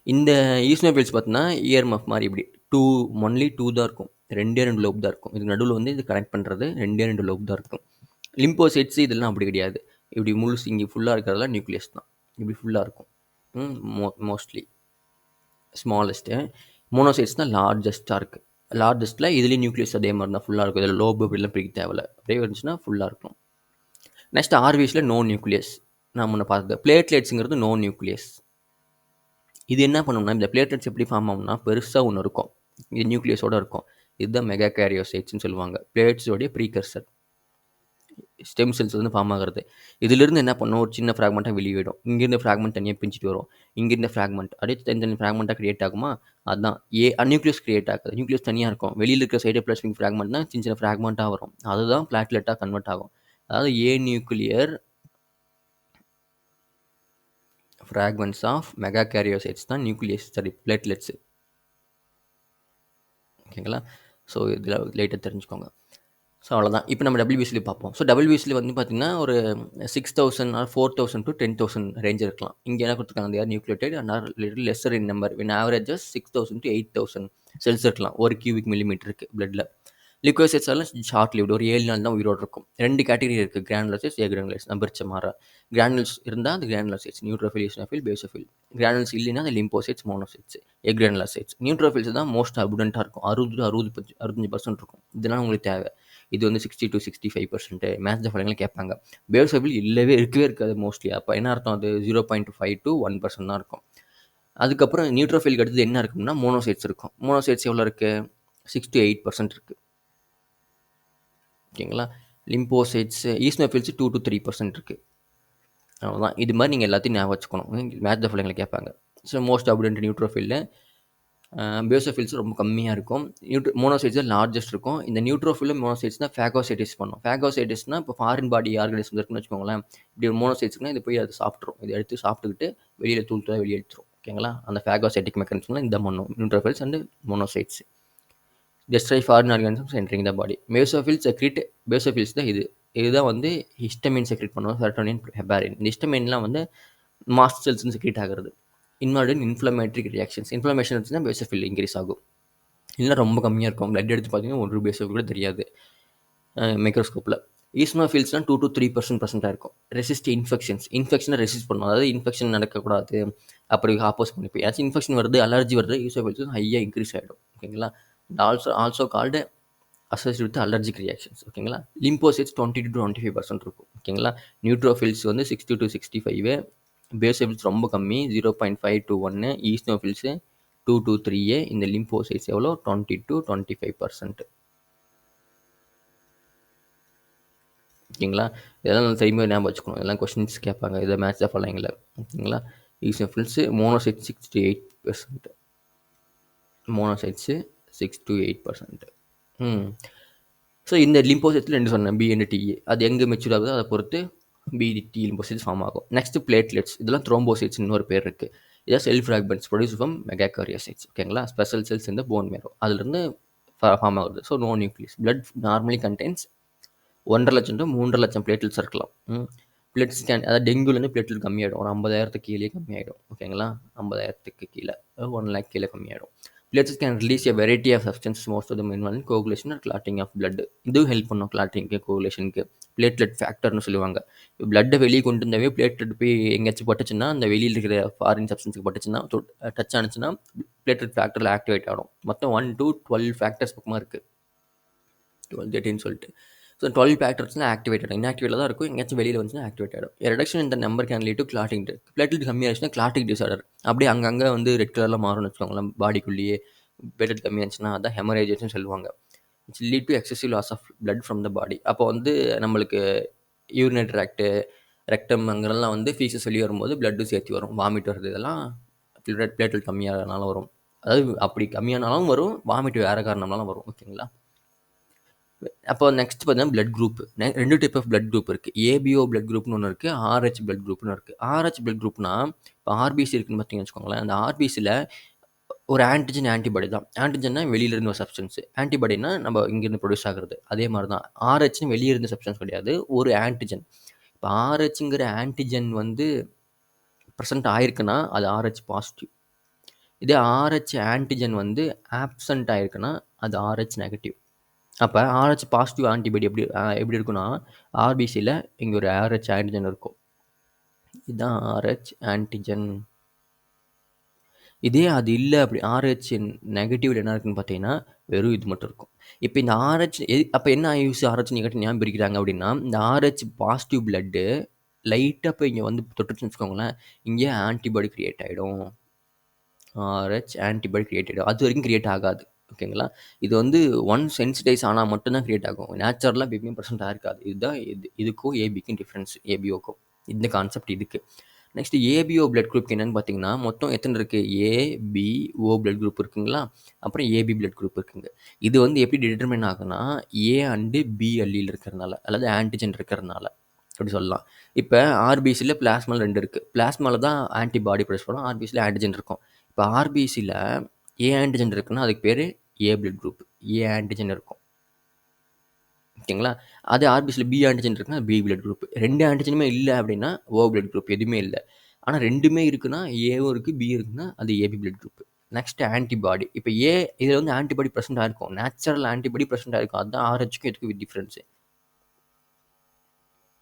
A: இந்த ஈஸ்னோஃபில்ஸ் பார்த்தீங்கன்னா இஎர்எம்எஃப் மாதிரி இப்படி ஒன்லி 2 தான் இருக்கும், 2 லோப் தான் இருக்கும். இது நடுவில் வந்து இது கனெக்ட் பண்ணுறது 2 லோப் தான் இருக்கும். லிம்போசைட்ஸ் இதெல்லாம் அப்படி கிடையாது. இப்படி முழுசு இங்கே ஃபுல்லாக இருக்கிறதெல்லாம் நியூக்ளியஸ் தான், இப்படி ஃபுல்லாக இருக்கும். Mostly smallest. மோனோசைட்ஸ் தான் லார்ஜஸ்ட்டாக இருக்குது. லார்ஜஸ்ட்டில் இதுலேயும் நியூக்ளியஸ் அதே மாதிரி தான் ஃபுல்லாக இருக்கும். இதில் லோபு அப்படிலாம் பிரிக்க தேவையில்ல, அப்படியே இருந்துச்சுன்னா ஃபுல்லாக இருக்கும். நெக்ஸ்ட் ஆர்பிஎஸில் நோ நியூக்ளியஸ். நான் முன்ன பார்த்தது பிளேட்லெட்ஸுங்கிறது நோ நியூக்ளியஸ். இது என்ன பண்ணணும்னா, இந்த பிளேட்லெட்ஸ் எப்படி ஃபார்ம் ஆகும்னா பெருசாக ஒன்று இருக்கும், இது நியூக்ளியஸோடு இருக்கும். இதுதான் மெகா கேரியோசைட்ஸ்னு சொல்லுவாங்க. பிளேட்ஸோடைய ப்ரீகர்சர். ஸ்டெம் செல்ஸ் வந்து ஃபார்ம் ஆகிறது. இதிலிருந்து என்ன பண்ணும், ஒரு சின்ன ஃப்ராக்மெண்ட்டாக வெளியிடும். இங்கேருந்து ஃப்ராக்மெண்ட் தனியாக பிரிஞ்சுட்டு வரும். இங்கேருந்து ஃப்ராக்மெண்ட் அப்படியே தனி ஃப்ராக்மெண்ட்டாக கிரியேட் ஆகுமா, அதுதான் நியூக்ளியஸ் கிரியேட் ஆகுது. நியூக்ளியஸ் தனியாக இருக்கும், வெளியில் இருக்கிற சைட்டோபிளாஸ்மிக் ஃப்ராக்மெண்ட் தான் சின்ன சின்ன ஃப்ராக்மெண்ட்டாக வரும். அதுதான் பிளாட்லெட்டாக கன்வெர்ட் ஆகும். அதாவது ஏ நியூக்ளியர் ஃப்ராக்மெண்ட்ஸ் ஆஃப் மெகா கேரியோசைட்ஸ் தான் நியூக்ளியஸ், சாரி பிளேட்லெட்ஸு. ஓகேங்களா. ஸோ இதில் லைட்டாக தெரிஞ்சுக்கோங்க. ஸோ அவ்வளோதான். இப்போ நம்ம டபிள்யூபிசியில் பார்ப்போம். ஸோ டபிள்யூபிசியில் வந்து பார்த்தீங்கன்னா ஒரு 6000 ஆர் 4000 to 10,000 ரேஞ்ச் இருக்கலாம். இங்கே என்ன கொடுத்துருக்காங்க, they are nucleated and are little lesser in number when averages 6000 to 8000 cells இருக்கலாம் ஒரு கியூபிக் மில்லிமீட்டருக்கு பிளட்டில். லிக்யோசைட்ஸ் எல்லாம் ஷார்ட் லிவ்டு, ஒரு 7 நாள் தான் உயிரோடு இருக்கும். 2 கேட்டகரி இருக்குது, கிரானுலோசைட்ஸ், ஏ கிரானுலோசைட்ஸ். நான் பிரிச்ச மாற கிரானுல்ஸ் இருந்தால் அது கிரானுலோசைட்ஸ், நியூட்ரோஃபில், ஈஸ்னோஃபில், பேசோஃபில். கிரானுல்ஸ் இல்லைன்னா அது லிம்போசைட்ஸ், மோனோசைட்ஸ், ஏ கிரானுலோசைட்ஸ். நியூட்ரோஃபில்ஸ் தான் மோஸ்ட் அபுடண்ட்டாக இருக்கும், 65% இருக்கும். இதெல்லாம் உங்களுக்கு தேவை. இது வந்து 60 to 65%. மேட்ச் த ஃபாலோயிங்ல கேட்பாங்க. பேசோஃபில் இருக்கவே இருக்காது மோஸ்ட்லி. அப்போ என்ன அர்த்தம், அது 0.5 to 1% தான் இருக்கும். அதுக்கப்புறம் நியூட்ரோஃபிலுக்கு அடுத்தது என்ன இருக்கும்னா மோனோசைட்ஸ் இருக்கும். மோனோசைட்ஸ் எவ்வளோ இருக்குது, 6 to 8% இருக்குது. ஓகேங்களா. லிம்போசைட்ஸ், ஈஸ்னோஃபில்ஸ் 2 to 3% இருக்குது. அவ்வளோதான். இது மாதிரி நீங்கள் எல்லாத்தையும் ஞாபகம் வச்சுக்கணும், மேட்ச் த ஃபாலோயிங்ல கேட்பாங்க. So most abundant neutrophil. Basophils ரொம்ப கம்மியாக இருக்கும். மோனோசைட்ஸ் தான் லார்ஜஸ்ட் இருக்கும். இந்த நியூட்ரோஃபில் மோனோசைட்ஸ் தான் ஃபேகோசைட்டிஸ் பண்ணும். ஃபேகோசைட்டிஸ்னா இப்போ ஃபாரின் பாடி ஆர்கனிசம் இருக்குன்னு வச்சுக்கோங்களேன். இப்படி ஒரு மோனோசைட்ஸ்னா இது போய் அது சாப்பிட்ரும், இதை எடுத்து சாப்பிட்டுக்கிட்டு வெளியில் தூள் வெளியே எடுத்துரும். ஓகேங்களா. அந்த ஃபேகோசைட்டிக் மெக்கானிசம்லாம் இந்த பண்ணும் neutrophils and monocytes. destroy foreign organisms entering the body. Basophils secrete, basophils தான் இதுதான் வந்து ஹிஸ்டமின் செக்ரேட் பண்ணுவோம், செரோட்டோனின், ஹெபாரின். இந்த ஹிஸ்டமின்லாம் வந்து மாஸ்ட் செல்ஸ்னு செக்ரேட் ஆகிறது. Involve in inflammatory reactions. Inflammation இருந்துச்சுன்னா பேசோஃபில் இன்க்ரீஸ் ஆகும். இல்லை ரொம்ப கம்மியாக இருக்கும், பிளட் எடுத்து பார்த்தீங்கன்னா ஒரு பேசோஃபில் கூட தெரியாது மைக்ரோஸ்கோப்பில். ஈஸ்னோஃபில்ஸ்லாம் 2 to 3% இருக்கும். ரெசிஸ்ட் இன்ஃபெக்ஷனை ரெசிஸ்ட் பண்ணும், அதாவது இன்ஃபெக்ஷன் நடக்கக்கூடாது அப்படி ஆப்போஸ் பண்ணி. இப்போ ஏதாச்சும் இன்ஃபெக்ஷன் வருது, அலர்ஜி வருது, ஈஸ்னோஃபில்ஸ் ஹையாக இன்க்ரீஸ் ஆகிடும். ஓகேங்களா. Also called associate with allergic reactions. ஓகேங்களா. லிம்போசைட்ஸ் 20-25% இருக்கும். ஓகேங்களா. நியூட்ரோஃபில்ஸ் வந்து 60-65, பேசோஃபில்ஸ் ரொம்ப கம்மி 0.5-1, ஈஸ்னோஃபில்ஸ் 2-3. இந்த லிம்போசைட்ஸ் எவ்வளோ 20-25%. ஓகேங்களா. இதெல்லாம் திரும்பி ஞாபகம் வச்சுக்கணும். இதெல்லாம் கொஸ்டின்ஸ் கேட்பாங்க. இதை மேட்ச் ஆஃப் ஃபாலோயிங்கில். ஓகேங்களா. Eosinophils, monocytes 6-8%. மோனோசைட்ஸு 6-8%. ஸோ இந்த லிம்போசைட்ஸில் 2 சொன்னேன், பி அண்ட் டிஏ. அது எங்கே மெச்சூர் ஆகுதோ அதை பொறுத்து பிடி லிம்போசைட்ஸ் ஃபார்ம் ஆகும். Next platelets. இதெல்லாம் த்ரோம்போசைட்ஸ் இன்னொரு பேர் இருக்குது. இதான் cell fragments produce from megakaryocytes. ஓகேங்களா. ஸ்பெஷல் செல்ஸ் இந்த போன் மேரோ அதுலேருந்து ஃபார்ம் ஆகுது. So no nucleus. Blood normally contains 1.5 லட்சம் to 3.5 லட்சம் பிளேட்லெட்ஸ் இருக்கலாம். பிளட் ஸ்கேன், அதாவது டெங்குலேருந்து பிளேட்லெட் கம்மியாகிடும். ஒரு 50,000 கீழே கம்மியாகிடும். ஓகேங்களா. 50,000 கீழே 1 lakh கீழே கம்மியாகிடும். Platelets can release a variety of substance, most of them involve coagulation or clotting of blood. இதுவும் ஹெல்ப் பண்ணும் கிளாட்டிங்க்கு, கோகுலேஷனுக்கு. பிளேட்லெட் ஃபேக்டர்னு சொல்லுவாங்க. பிளட்டை வெளியே கொண்டு வந்தாவே பிளேட்லெட் போய் எங்கேயாச்சும் பட்டுச்சுன்னா, அந்த வெளியில் இருக்கிற ஃபாரின் சப்ஸ்டன்ஸுக்கு பட்டுச்சுன்னா, டச் ஆனிச்சுன்னா பிளேட்லெட் ஃபேக்டரில் ஆக்டிவேட் ஆகிடும். மொத்தம் 1 to 12 ஃபேக்டர்ஸ் பக்கமாக இருக்குது. 12, 13 சொல்லிட்டு. ஸோ 12 ஃபேக்டர்ஸ்லாம் ஆக்டிவேட் ஆகிடும். இன்ஆக்டிவேட்டில் தான் இருக்கும். எங்கேயாச்சும் வெளியில் வந்துச்சுன்னா ஆக்டிவேட் ஆகிடும். ரிடக்ஷன் இந்த number can lead to clotting. Platelet கம்மியாச்சுன்னா கிளாட்டிக் டிசார்டர். அப்படியே அங்கங்கே வந்து ரெட் கலரில் மாறும்னு வச்சுக்கோங்களேன். பாடிக்குள்ளேயே பிளேட்லெட் கம்மியாச்சுன்னா அதான் ஹெமரேஜஸ்ன்னு சொல்லுவாங்க. It's lead to excessive loss of blood from the body. அப்போ வந்து நம்மளுக்கு யூரினரி ட்ராக்ட்டு, ரெக்டம் அங்கெல்லாம் வந்து ஃபீஸஸ் வெளியே வரும்போது பிளட்டும் சேர்த்து வரும். வாமிட் வருது. இதெல்லாம் பிளேட்லெட் கம்மியானாலும் வரும். அதாவது அப்படி கம்மியானாலும் வரும், வாமிட் வேறு காரணம்னாலும் வரும். ஓகேங்களா. அப்போ நெக்ஸ்ட் பார்த்தீங்கன்னா blood group. 2 type of blood group இருக்குது. ஏபிஓ பிளட் குரூப்னு ஒன்று இருக்குது, ஆர்ஹெச் பிளட் குரூப்னு இருக்குது. ஆர்ஹெச் பிளட் குரூப்னா இப்போ ஆர்பிசி இருக்குன்னு பார்த்தீங்கன்னு வச்சுக்கோங்களேன். அந்த ஆர்பிசியில் ஒரு ஆன்டிஜன் ஆன்டிபாடி தான். ஆன்டிஜன்னா வெளியிலேருந்து ஒரு சப்ஸ்டன்ஸ், ஆன்டிபாடினா நம்ம இங்கேருந்து ப்ரொடியூஸ் ஆகிறது. அதே மாதிரி தான் ஆர்ஹெச்னு வெளியே இருந்த சப்ஸ்டன்ஸ் கிடையாது, ஒரு ஆன்டிஜன். இப்போ ஆர்ஹெச்ங்கிற ஆன்டிஜன் வந்து ப்ரெசென்ட் ஆயிருக்குன்னா அது ஆர்ஹெச் பாசிட்டிவ். இதே ஆர்ஹெச் ஆன்டிஜன் வந்து ஆப்சண்ட் ஆயிருக்குன்னா அது ஆர்ஹெச் நெகட்டிவ். அப்போ ஆர்ஹெச் பாசிட்டிவ் ஆன்டிபாடி எப்படி இருக்குன்னா, ஆர்பிசியில் இங்கே ஒரு ஆர்ஹெச் ஆன்டிஜன் இருக்கும். இதுதான் ஆர்ஹெச் ஆன்டிஜன். இதே அது இல்லை, அப்படி ஆர்ஹெச் நெகட்டிவ் என்ன இருக்குன்னு பார்த்தீங்கன்னா வெறும் இது மட்டும் இருக்கும். இப்போ இந்த ஆர்ஹெச் அப்போ என்ன யூஸ் ஆர்ஹெச் நெகட்டிவ் ஞாபகம் பிரிக்கிறாங்க அப்படின்னா, இந்த ஆர்ஹெச் பாசிட்டிவ் பிளட்டு லைட்டாக இப்போ இங்கே வந்து தொட்டுச்சுன்னு வச்சுக்கோங்களேன், இங்கே ஆன்டிபாடி கிரியேட் ஆகிடும். ஆர்ஹெச் ஆன்டிபாடி கிரியேட் ஆகிடும். அது வரைக்கும் கிரியேட் ஆகாது. ஓகேங்களா. இது வந்து ஒன் சென்சிடைஸ் ஆனால் மட்டும்தான் கிரியேட் ஆகும். நேச்சுரலாக எப்பயுமே ப்ரெசென்ட் ஆகிருக்காது. இதுதான் இதுக்கும் ஏபிக்கும் டிஃப்ரென்ஸ், ஏபிஓக்கும். இந்த கான்செப்ட் இதுக்கு. நெக்ஸ்ட் ஏபிஓ பிளட் குரூப் என்னென்னு பார்த்தீங்கன்னா, மொத்தம் எத்தனை இருக்குது? ஏபிஓ பிளட் குரூப் இருக்குங்களா, அப்புறம் ஏபி பிளட் குரூப் இருக்குங்க. இது வந்து எப்படி டிட்டர்மைன் ஆகுனா, ஏ அண்டு பி அல்லில் இருக்கிறதுனால, அல்லது ஆன்டிஜன் இருக்கிறதுனால அப்படி சொல்லலாம். இப்போ ஆர்பிசியில் பிளாஸ்மாவில் 2 இருக்குது. பிளாஸ்மாவில் தான் ஆன்டிபாடி ப்ரொடியூஸ் பண்ணும், ஆர்பிசியில் ஆன்டிஜன் இருக்கும். இப்போ ஆர்பிசியில் ஏ ஆன்டிஜன் இருக்குன்னா அதுக்கு பேர் ஏ பிளட் குரூப், ஏ ஆன்டிஜன் இருக்கும். ஓகேங்களா. அது ஆர்பிசியில் பி ஆன்டிஜன் இருக்குன்னா பி பிளட் குரூப். 2 ஆன்டிஜனுமே இல்லை அப்படின்னா ஓ பிளட் குரூப் எதுவுமே இல்லை. ஆனால் 2மே இருக்குன்னா ஏவும் இருக்குது பி இருக்குன்னா அது AB blood group. Next antibody. இப்போ இதில் வந்து ஆன்டிபாடி ப்ரெசென்ட் ஆகிருக்கும், நேச்சுரல் ஆன்டிபாடி ப்ரெசென்ட் ஆகிருக்கும். அதுதான் ஆர்ஹெச்சுக்கும் இதுக்கு டிஃப்ரென்ஸு.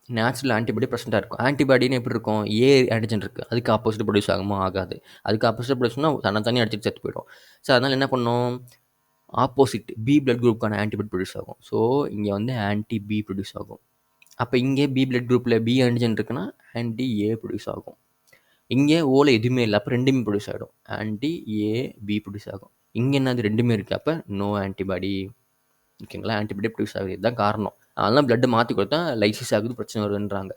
A: நேச்சுரல் ஆன்டிபாடி ப்ரெசென்ட்டாக இருக்கும். ஆன்டிபாடின்னு எப்படி இருக்கும்? ஏ ஆன்டிஜன் இருக்குது, அதுக்கு ஆப்போசிட் ப்ரொடியூஸ் ஆகுமா? ஆகாது. அதுக்கு ஆப்போசிட் ப்ரொடியூஸ்னா தன்னை அடிச்சுட்டு செத்து போயிடும். ஸோ அதனால் என்ன பண்ணணும்? ஆப்போசிட் பி பிளட் குரூப்புக்கான ஆன்டிபாடி ப்ரொடியூஸ் ஆகும். ஸோ இங்கே வந்து ஆன்டி பி ப்ரொடியூஸ் ஆகும். அப்போ இங்கே பி பிளட் குரூப்பில் பி ஆன்டிஜன் இருக்குன்னா ஆன்டி ஏ ப்ரொடியூஸ் ஆகும். இங்கே ஓவில் எதுவுமே இல்லை, அப்போ 2மே ப்ரொடியூஸ் ஆகிடும். ஆன்டி ஏ பி ப்ரொடியூஸ் ஆகும். இங்கே என்னது 2மே இருக்குது, அப்போ நோ ஆன்டிபாடி. ஓகேங்களா. ஆன்டிபாடி ப்ரொடியூஸ் ஆகுது. இதுதான் காரணம். அதெல்லாம் பிளட்டை மாற்றி கொடுத்தா லைசிஸ் ஆகுது, பிரச்சனை வருதுன்றாங்க.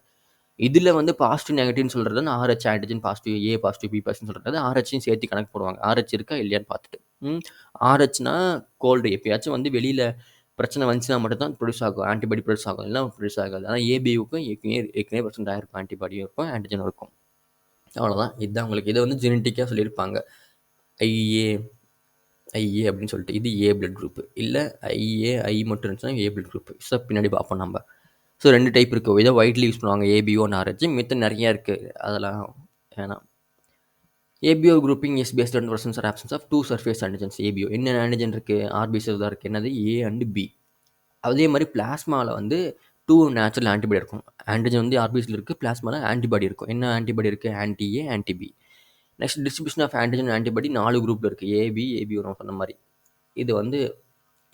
A: இதில் வந்து பாசிட்டிவ் நெகட்டிவ்னு சொல்கிறது வந்து Rh antigen positive, A positive, B positive சொல்கிறது ஆர்ஹெச்சையும் சேர்த்து கணக்கு போடுவாங்க. ஆர்ஹெச் இருக்கா இல்லையான்னு பார்த்துட்டு. ஆர்ஹெச்னா கோல்டு, எப்பயாச்சும் வந்து வெளியில் பிரச்சனை வந்துச்சுன்னா மட்டும் தான் ப்ரொடியூஸ் ஆகும், ஆன்டிபாடி ப்ரொடியூஸ் ஆகும், இல்லை ப்ரொடியூஸ் ஆகாது. ஆனால் ஏபியுக்கும் ஏற்கனவே ப்ரெசென்ட் ஆகிருக்கும், ஆன்டிபாடியும் இருக்கும், ஆன்டிஜனும் இருக்கும். அவ்வளோதான். இதுதான் உங்களுக்கு. இதை வந்து ஜெனட்டிக்காக சொல்லியிருப்பாங்க, ஐஏ அப்படின்னு சொல்லிட்டு. இது ஏ பிளட் குரூப். இல்லை ஐ மட்டும் இருந்துச்சுன்னா ஏ பிளட் குரூப். ஸோ பின்னாடி பார்ப்போம் நம்ம. ஸோ 2 டைப் இருக்குது. இதை வைட்லி யூஸ் பண்ணுவாங்க, ஏபிஓ ஆர்ஹெச். மித்த நிறையா இருக்குது, அதெல்லாம் வேணாம். ABO grouping is based on presence or absence of 2 surface antigens. ABO என்ன ஆன்டிஜன் இருக்குது? ஆர்பிசியில் தான் இருக்குது. என்னது? A and B. அதே மாதிரி பிளாஸ்மாவில் வந்து 2 நேச்சுரல் ஆன்டிபாடி இருக்கும். ஆன்டிஜன் வந்து ஆர்பிசியில் இருக்குது, பிளாஸ்மாவில் ஆன்டிபாடி இருக்கும். என்ன ஆன்டிபாடி இருக்குது? Anti A, anti B. Next distribution of antigen antibody 4 குரூப்பில் இருக்குது. ஏபி, ஏபிஓ நான் சொன்ன மாதிரி. இது வந்து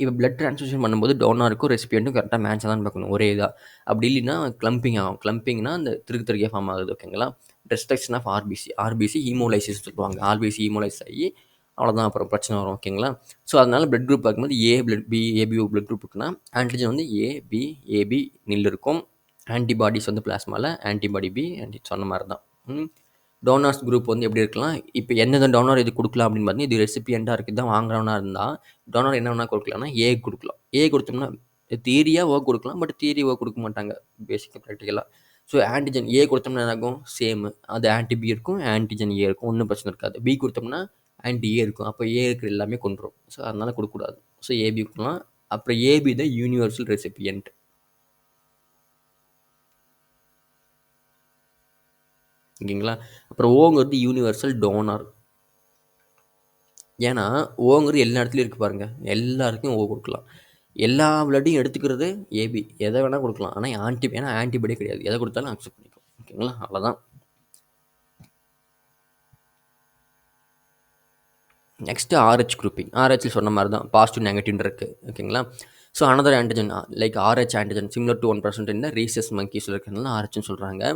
A: இப்போ பிளட் ட்ரான்ஸ்ஃபியூஷன் பண்ணும்போது டோனருக்கும் ரெசிபியண்ட்டும் கரெக்டாக மேட்ச் தான் பார்க்கணும் ஒரே இதாக. அப்படி இல்லைன்னா கிளம்பிங் ஆகும். கிளம்பிங்னா அந்த திருக்க ஃபார்ம் ஆகுது. ஓகேங்களா? Restriction of RBC. RBC haemolysis சொல்லுவாங்க. ஆர்பிசி ஹீமோலைஸ் ஆகி அவ்வளோதான், அப்புறம் பிரச்சனை வரும். ஓகேங்களா? ஸோ அதனால பிளட் குரூப் பார்க்கும்போது A blood B ABO blood குரூப்புக்குன்னா ஆன்டிஜன் வந்து ஏ பி ஏபி நில் இருக்கும். ஆன்டிபாடிஸ் வந்து பிளாஸ்மாவில் ஆன்டிபாடி பி சொன்ன மாதிரி தான். டோனர்ஸ் குரூப் வந்து எப்படி இருக்கலாம், இப்போ எந்தெந்த டோனர் இது கொடுக்கலாம் அப்படின்னு பார்த்தீங்கன்னா, இது ரெசிபியண்டாக இருக்குது தான் வாங்குறவனா இருந்தால் டோனர் என்ன வேணால் கொடுக்கலாம்னா ஏ கொடுக்கலாம். ஏ கொடுத்தோம்னா தியரியாக ஓ கொடுக்கலாம், பட் தியரி ஓ கொடுக்க மாட்டாங்க பேசிக்காக ப்ராக்டிக்கலாக. ஸோ ஆன்டிஜன் ஏ கொடுத்தோம்னா என்ன ஆகும், சேமு அது ஆன்டி பி இருக்கும், ஆன்டிஜன் ஏ இருக்கும், ஒன்றும் பிரச்சனை இருக்காது. பி கொடுத்தோம்னா ஆன்டி ஏ இருக்கும், அப்போ ஏ இருக்கிற எல்லாமே கொண்டுரும். ஸோ அதனால் கொடுக்கக்கூடாது. ஸோ ஏபி கொடுக்கலாம். அப்புறம் ஏபி தான் யூனிவர்சல் ரெசிபியன்ட். ஓகேங்களா? அப்புறம் ஓங்கிறது யூனிவர்சல் டோனர். ஏன்னா ஓங்கிறது எல்லா இடத்துலையும் இருக்குது பாருங்கள், எல்லாருக்கும் ஓ கொடுக்கலாம். எல்லா பிளட்டையும் எடுத்துக்கிறது ஏபி, எதை வேணால் கொடுக்கலாம். ஆனால் ஏன்னா ஆன்டிபாடி கிடையாது, எதை கொடுத்தாலும் அக்செப்ட் பண்ணிக்கும். ஓகேங்களா? அவ்வளோதான். Next Rh grouping. ஆர்ஹெச்சில் சொன்ன மாதிரி தான் பாசிட்டிவ் நெகட்டிவ்னு இருக்குது. ஓகேங்களா? So another antigen like Rh antigen similar to 1% இந்த ரீசஸ் மங்கீஸில் இருக்கிறதுனால ஆர்ஹெச்னு சொல்கிறாங்க.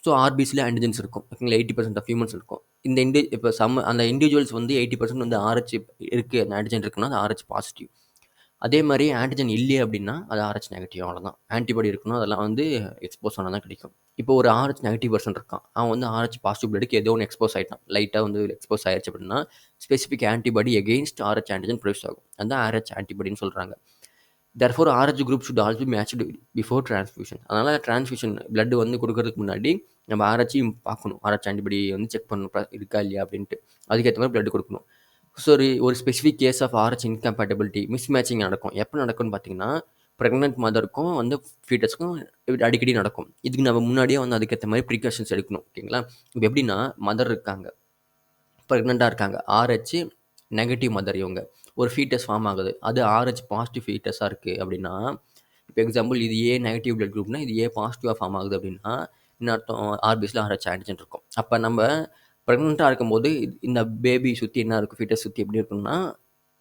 A: ஸோ ஆர்பிசியில் ஆன்டிஜன்ஸ் இருக்கும். ஓகேங்களா? 80% ஆஃப் ஹியூமன்ஸ் இருக்கும். இந்த இப்போ அந்த இண்டிவிஜுவல்ஸ் வந்து 80% வந்து ஆர்ஹெச் இருக்குது, அந்த ஆன்டிஜன் இருக்குன்னா அது ஆர்ஹெச் பாசிட்டிவ். அதே மாதிரி ஆன்டிஜன் இல்லையே அப்படின்னா அது ஆர்ஹெச் நெகட்டிவ். அவ்வளோதான். ஆன்டிபாடி இருக்கணும், அதெல்லாம் வந்து எக்ஸ்போஸ் ஆனால் தான் கிடைக்கும். இப்போ ஒரு ஆர்ஹெச் நெகட்டிவ் பர்சன் இருக்கான், அவன் வந்து ஆர்ஹெச் பாசிட்டிவ் பிளட்டுக்கு ஏதோ ஒன்று எக்ஸ்போஸ் ஆகிட்டான், லைட்டாக வந்து எக்ஸ்போஸ் ஆயிடுச்சு அப்படின்னா specific antibody against Rh antigen produce ஆகும். அதுதான் ஆர்ஹெச் ஆன்டிபாடின்னு சொல்கிறாங்க. therefore RH group should also be matched before transfusion. அதனால் டிரான்ஸ்ஃபியூஷன் பிளட் வந்து கொடுக்கறதுக்கு முன்னாடி நம்ம ஆர்ஹெச்சையும் பார்க்கணும். ஆர்ஹெச் ஆன்டிபாடி வந்து செக் பண்ணணும் இருக்கா இல்லையா அப்படின்ட்டு. அதுக்கேற்ற மாதிரி பிளட் கொடுக்கணும். ஸோ ஒரு specific case of Rh incompatibility mismatching நடக்கும். எப்போ நடக்கும்னு பார்த்தீங்கன்னா, ப்ரெக்னென்ட் மதருக்கும் வந்து ஃபீட்டஸ்க்கும் அடிக்கடி நடக்கும். இதுக்கு நம்ம முன்னாடியே வந்து அதுக்கேற்ற மாதிரி ப்ரிகாஷன்ஸ் எடுக்கணும். ஓகேங்களா? இப்போ எப்படின்னா, மதர் இருக்காங்க, ப்ரெக்னெண்ட்டாக இருக்காங்க, ஆர்ஹெச் நெகட்டிவ் மதர், இவங்க ஒரு ஃபீட்டஸ் ஃபார்ம் ஆகுது, அது ஆர்ஹெச் பாசிட்டிவ் ஃபீட்டஸாக இருக்குது அப்படின்னா, இப்போ எக்ஸாம்பிள் இது ஏ நெகட்டிவ் பிளட் குரூப்னா இது ஏ பாசிட்டிவாக ஃபார்ம் ஆகுது அப்படின்னா இன்னும் அர்த்தம் ஆர்பிஸில் ஆர்ஹெச் ஆன்டிஜன் இருக்கும். அப்போ நம்ம ப்ரெக்னெண்ட்டாக இருக்கும்போது இந்த பேபி சுற்றி என்ன இருக்கும், ஃபீட்டஸ் சுற்றி எப்படி இருக்குன்னா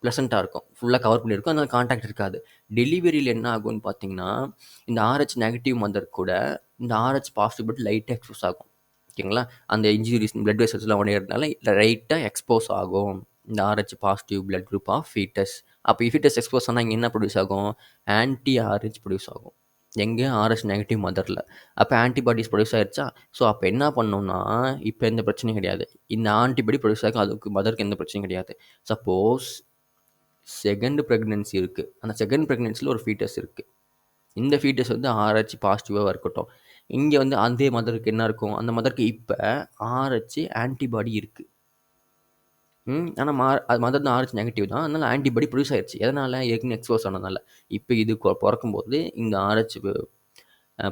A: ப்ளசண்ட்டாக இருக்கும், ஃபுல்லாக கவர் பண்ணியிருக்கும், அதனால் கான்டாக்ட் இருக்காது. டெலிவரியில் என்ன ஆகும்னு பார்த்தீங்கன்னா, இந்த ஆர்ஹெச் நெகட்டிவ் மதர் கூட இந்த ஆர்ஹெச் பாசிட்டிவ் பிளட் லைட்டாக எக்ஸ்போஸ் ஆகும். ஓகேங்களா? அந்த இன்ஜுரிஸ் பிளட் வெசல்ஸ்லாம் உடையிறதுனால லைட்டாக எக்ஸ்போஸ் ஆகும் இந்த Rh positive blood group of foetus. அப்போ ஃபீட்டஸ் எக்ஸ்போஸ் ஆனால் இங்கே என்ன ப்ரொடியூஸ் ஆகும், ஆன்டி ஆர்ஹெச் ப்ரொடியூஸ் ஆகும். எங்கே, ஆர்ஹெச் நெகட்டிவ் மதரில். அப்போ ஆன்டிபாடிஸ் ப்ரொடியூஸ் ஆகிடுச்சா. ஸோ அப்போ என்ன பண்ணோம்னா, இப்போ எந்த பிரச்சனையும் கிடையாது, இந்த ஆன்டிபாடி ப்ரொடியூஸ் ஆகும், அதுக்கு மதருக்கு எந்த பிரச்சனையும் கிடையாது. சப்போஸ் செகண்ட் ப்ரெக்னென்சி இருக்குது, அந்த செகண்ட் ப்ரெக்னென்சியில் ஒரு ஃபீட்டஸ் இருக்குது, இந்த ஃபீட்டஸ் வந்து ஆர்ஹெச் பாசிட்டிவாக இருக்கட்டும், இங்கே வந்து அதே மதருக்கு என்ன இருக்கும், அந்த மதருக்கு இப்போ ஆர்ஹெச் ஆன்டிபாடி இருக்குது. ஆனால் அது மதர் தான் ஆர்ஹெச் நெகட்டிவ் தான், அதனால் ஆன்டிபாடி ப்ரொடியூஸ் ஆயிடுச்சு. எதனால், ஏற்கனவே எக்ஸ்போஸ் ஆனதுனால. இப்போ இது பிறக்கும்போது இந்த ஆர்ஹெச்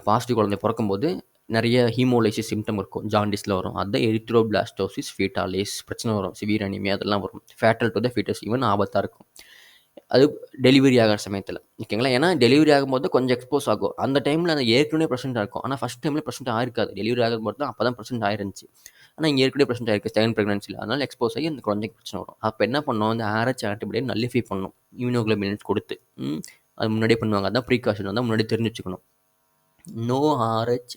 A: பாசிட்டிவ் குழந்தை பிறக்கும்போது நிறைய ஹீமோலைசிஸ் சிம்டம் இருக்கும், ஜாண்டிஸில் வரும், அதுதான் எரித்ரோபிளாஸ்டோசிஸ் ஃபீட்டாலிஸ் பிரச்சனை வரும், சிவியர் அனிமியா அதெல்லாம் வரும், fatal to the foetus, even ஆபத்தாக இருக்கும் அது டெலிவரி ஆகிற சமயத்தில். ஓகேங்களா? ஏன்னா டெலிவரி ஆகும்போது கொஞ்சம் எக்ஸ்போஸ் ஆகும், அந்த டைமில் அந்த ஏற்கனவே ப்ரெசென்ட்டாக இருக்கும். ஆனால் ஃபஸ்ட் டைமில் ப்ரெசென்ட் ஆயிருக்காது, டெலிவரி ஆகும்போது தான் அப்போ தான் ப்ரெசென்ட் ஆயிருந்துச்சு. ஆனால் இங்கே ஏற்கனவே ப்ரெசென்ட் ஆயிருக்கு செகண்ட் ப்ரெக்னன்சியில், அதனால் எக்ஸ்போஸ் ஆகி அந்த குழந்தைக்கு பிரச்சனை வரும். அப்போ என்ன பண்ணோம், அந்த ஆர்ஹெச் ஆன்டிபாடியை நல்லிஃபை பண்ணணும் இம்யூனோகுளோபின் கொடுத்து. அது முன்னாடியே பண்ணுவாங்க, அதான் ப்ரீகாஷன், தான் முன்னாடி தெரிஞ்சு வச்சுக்கணும். நோ ஆர்ஹெச்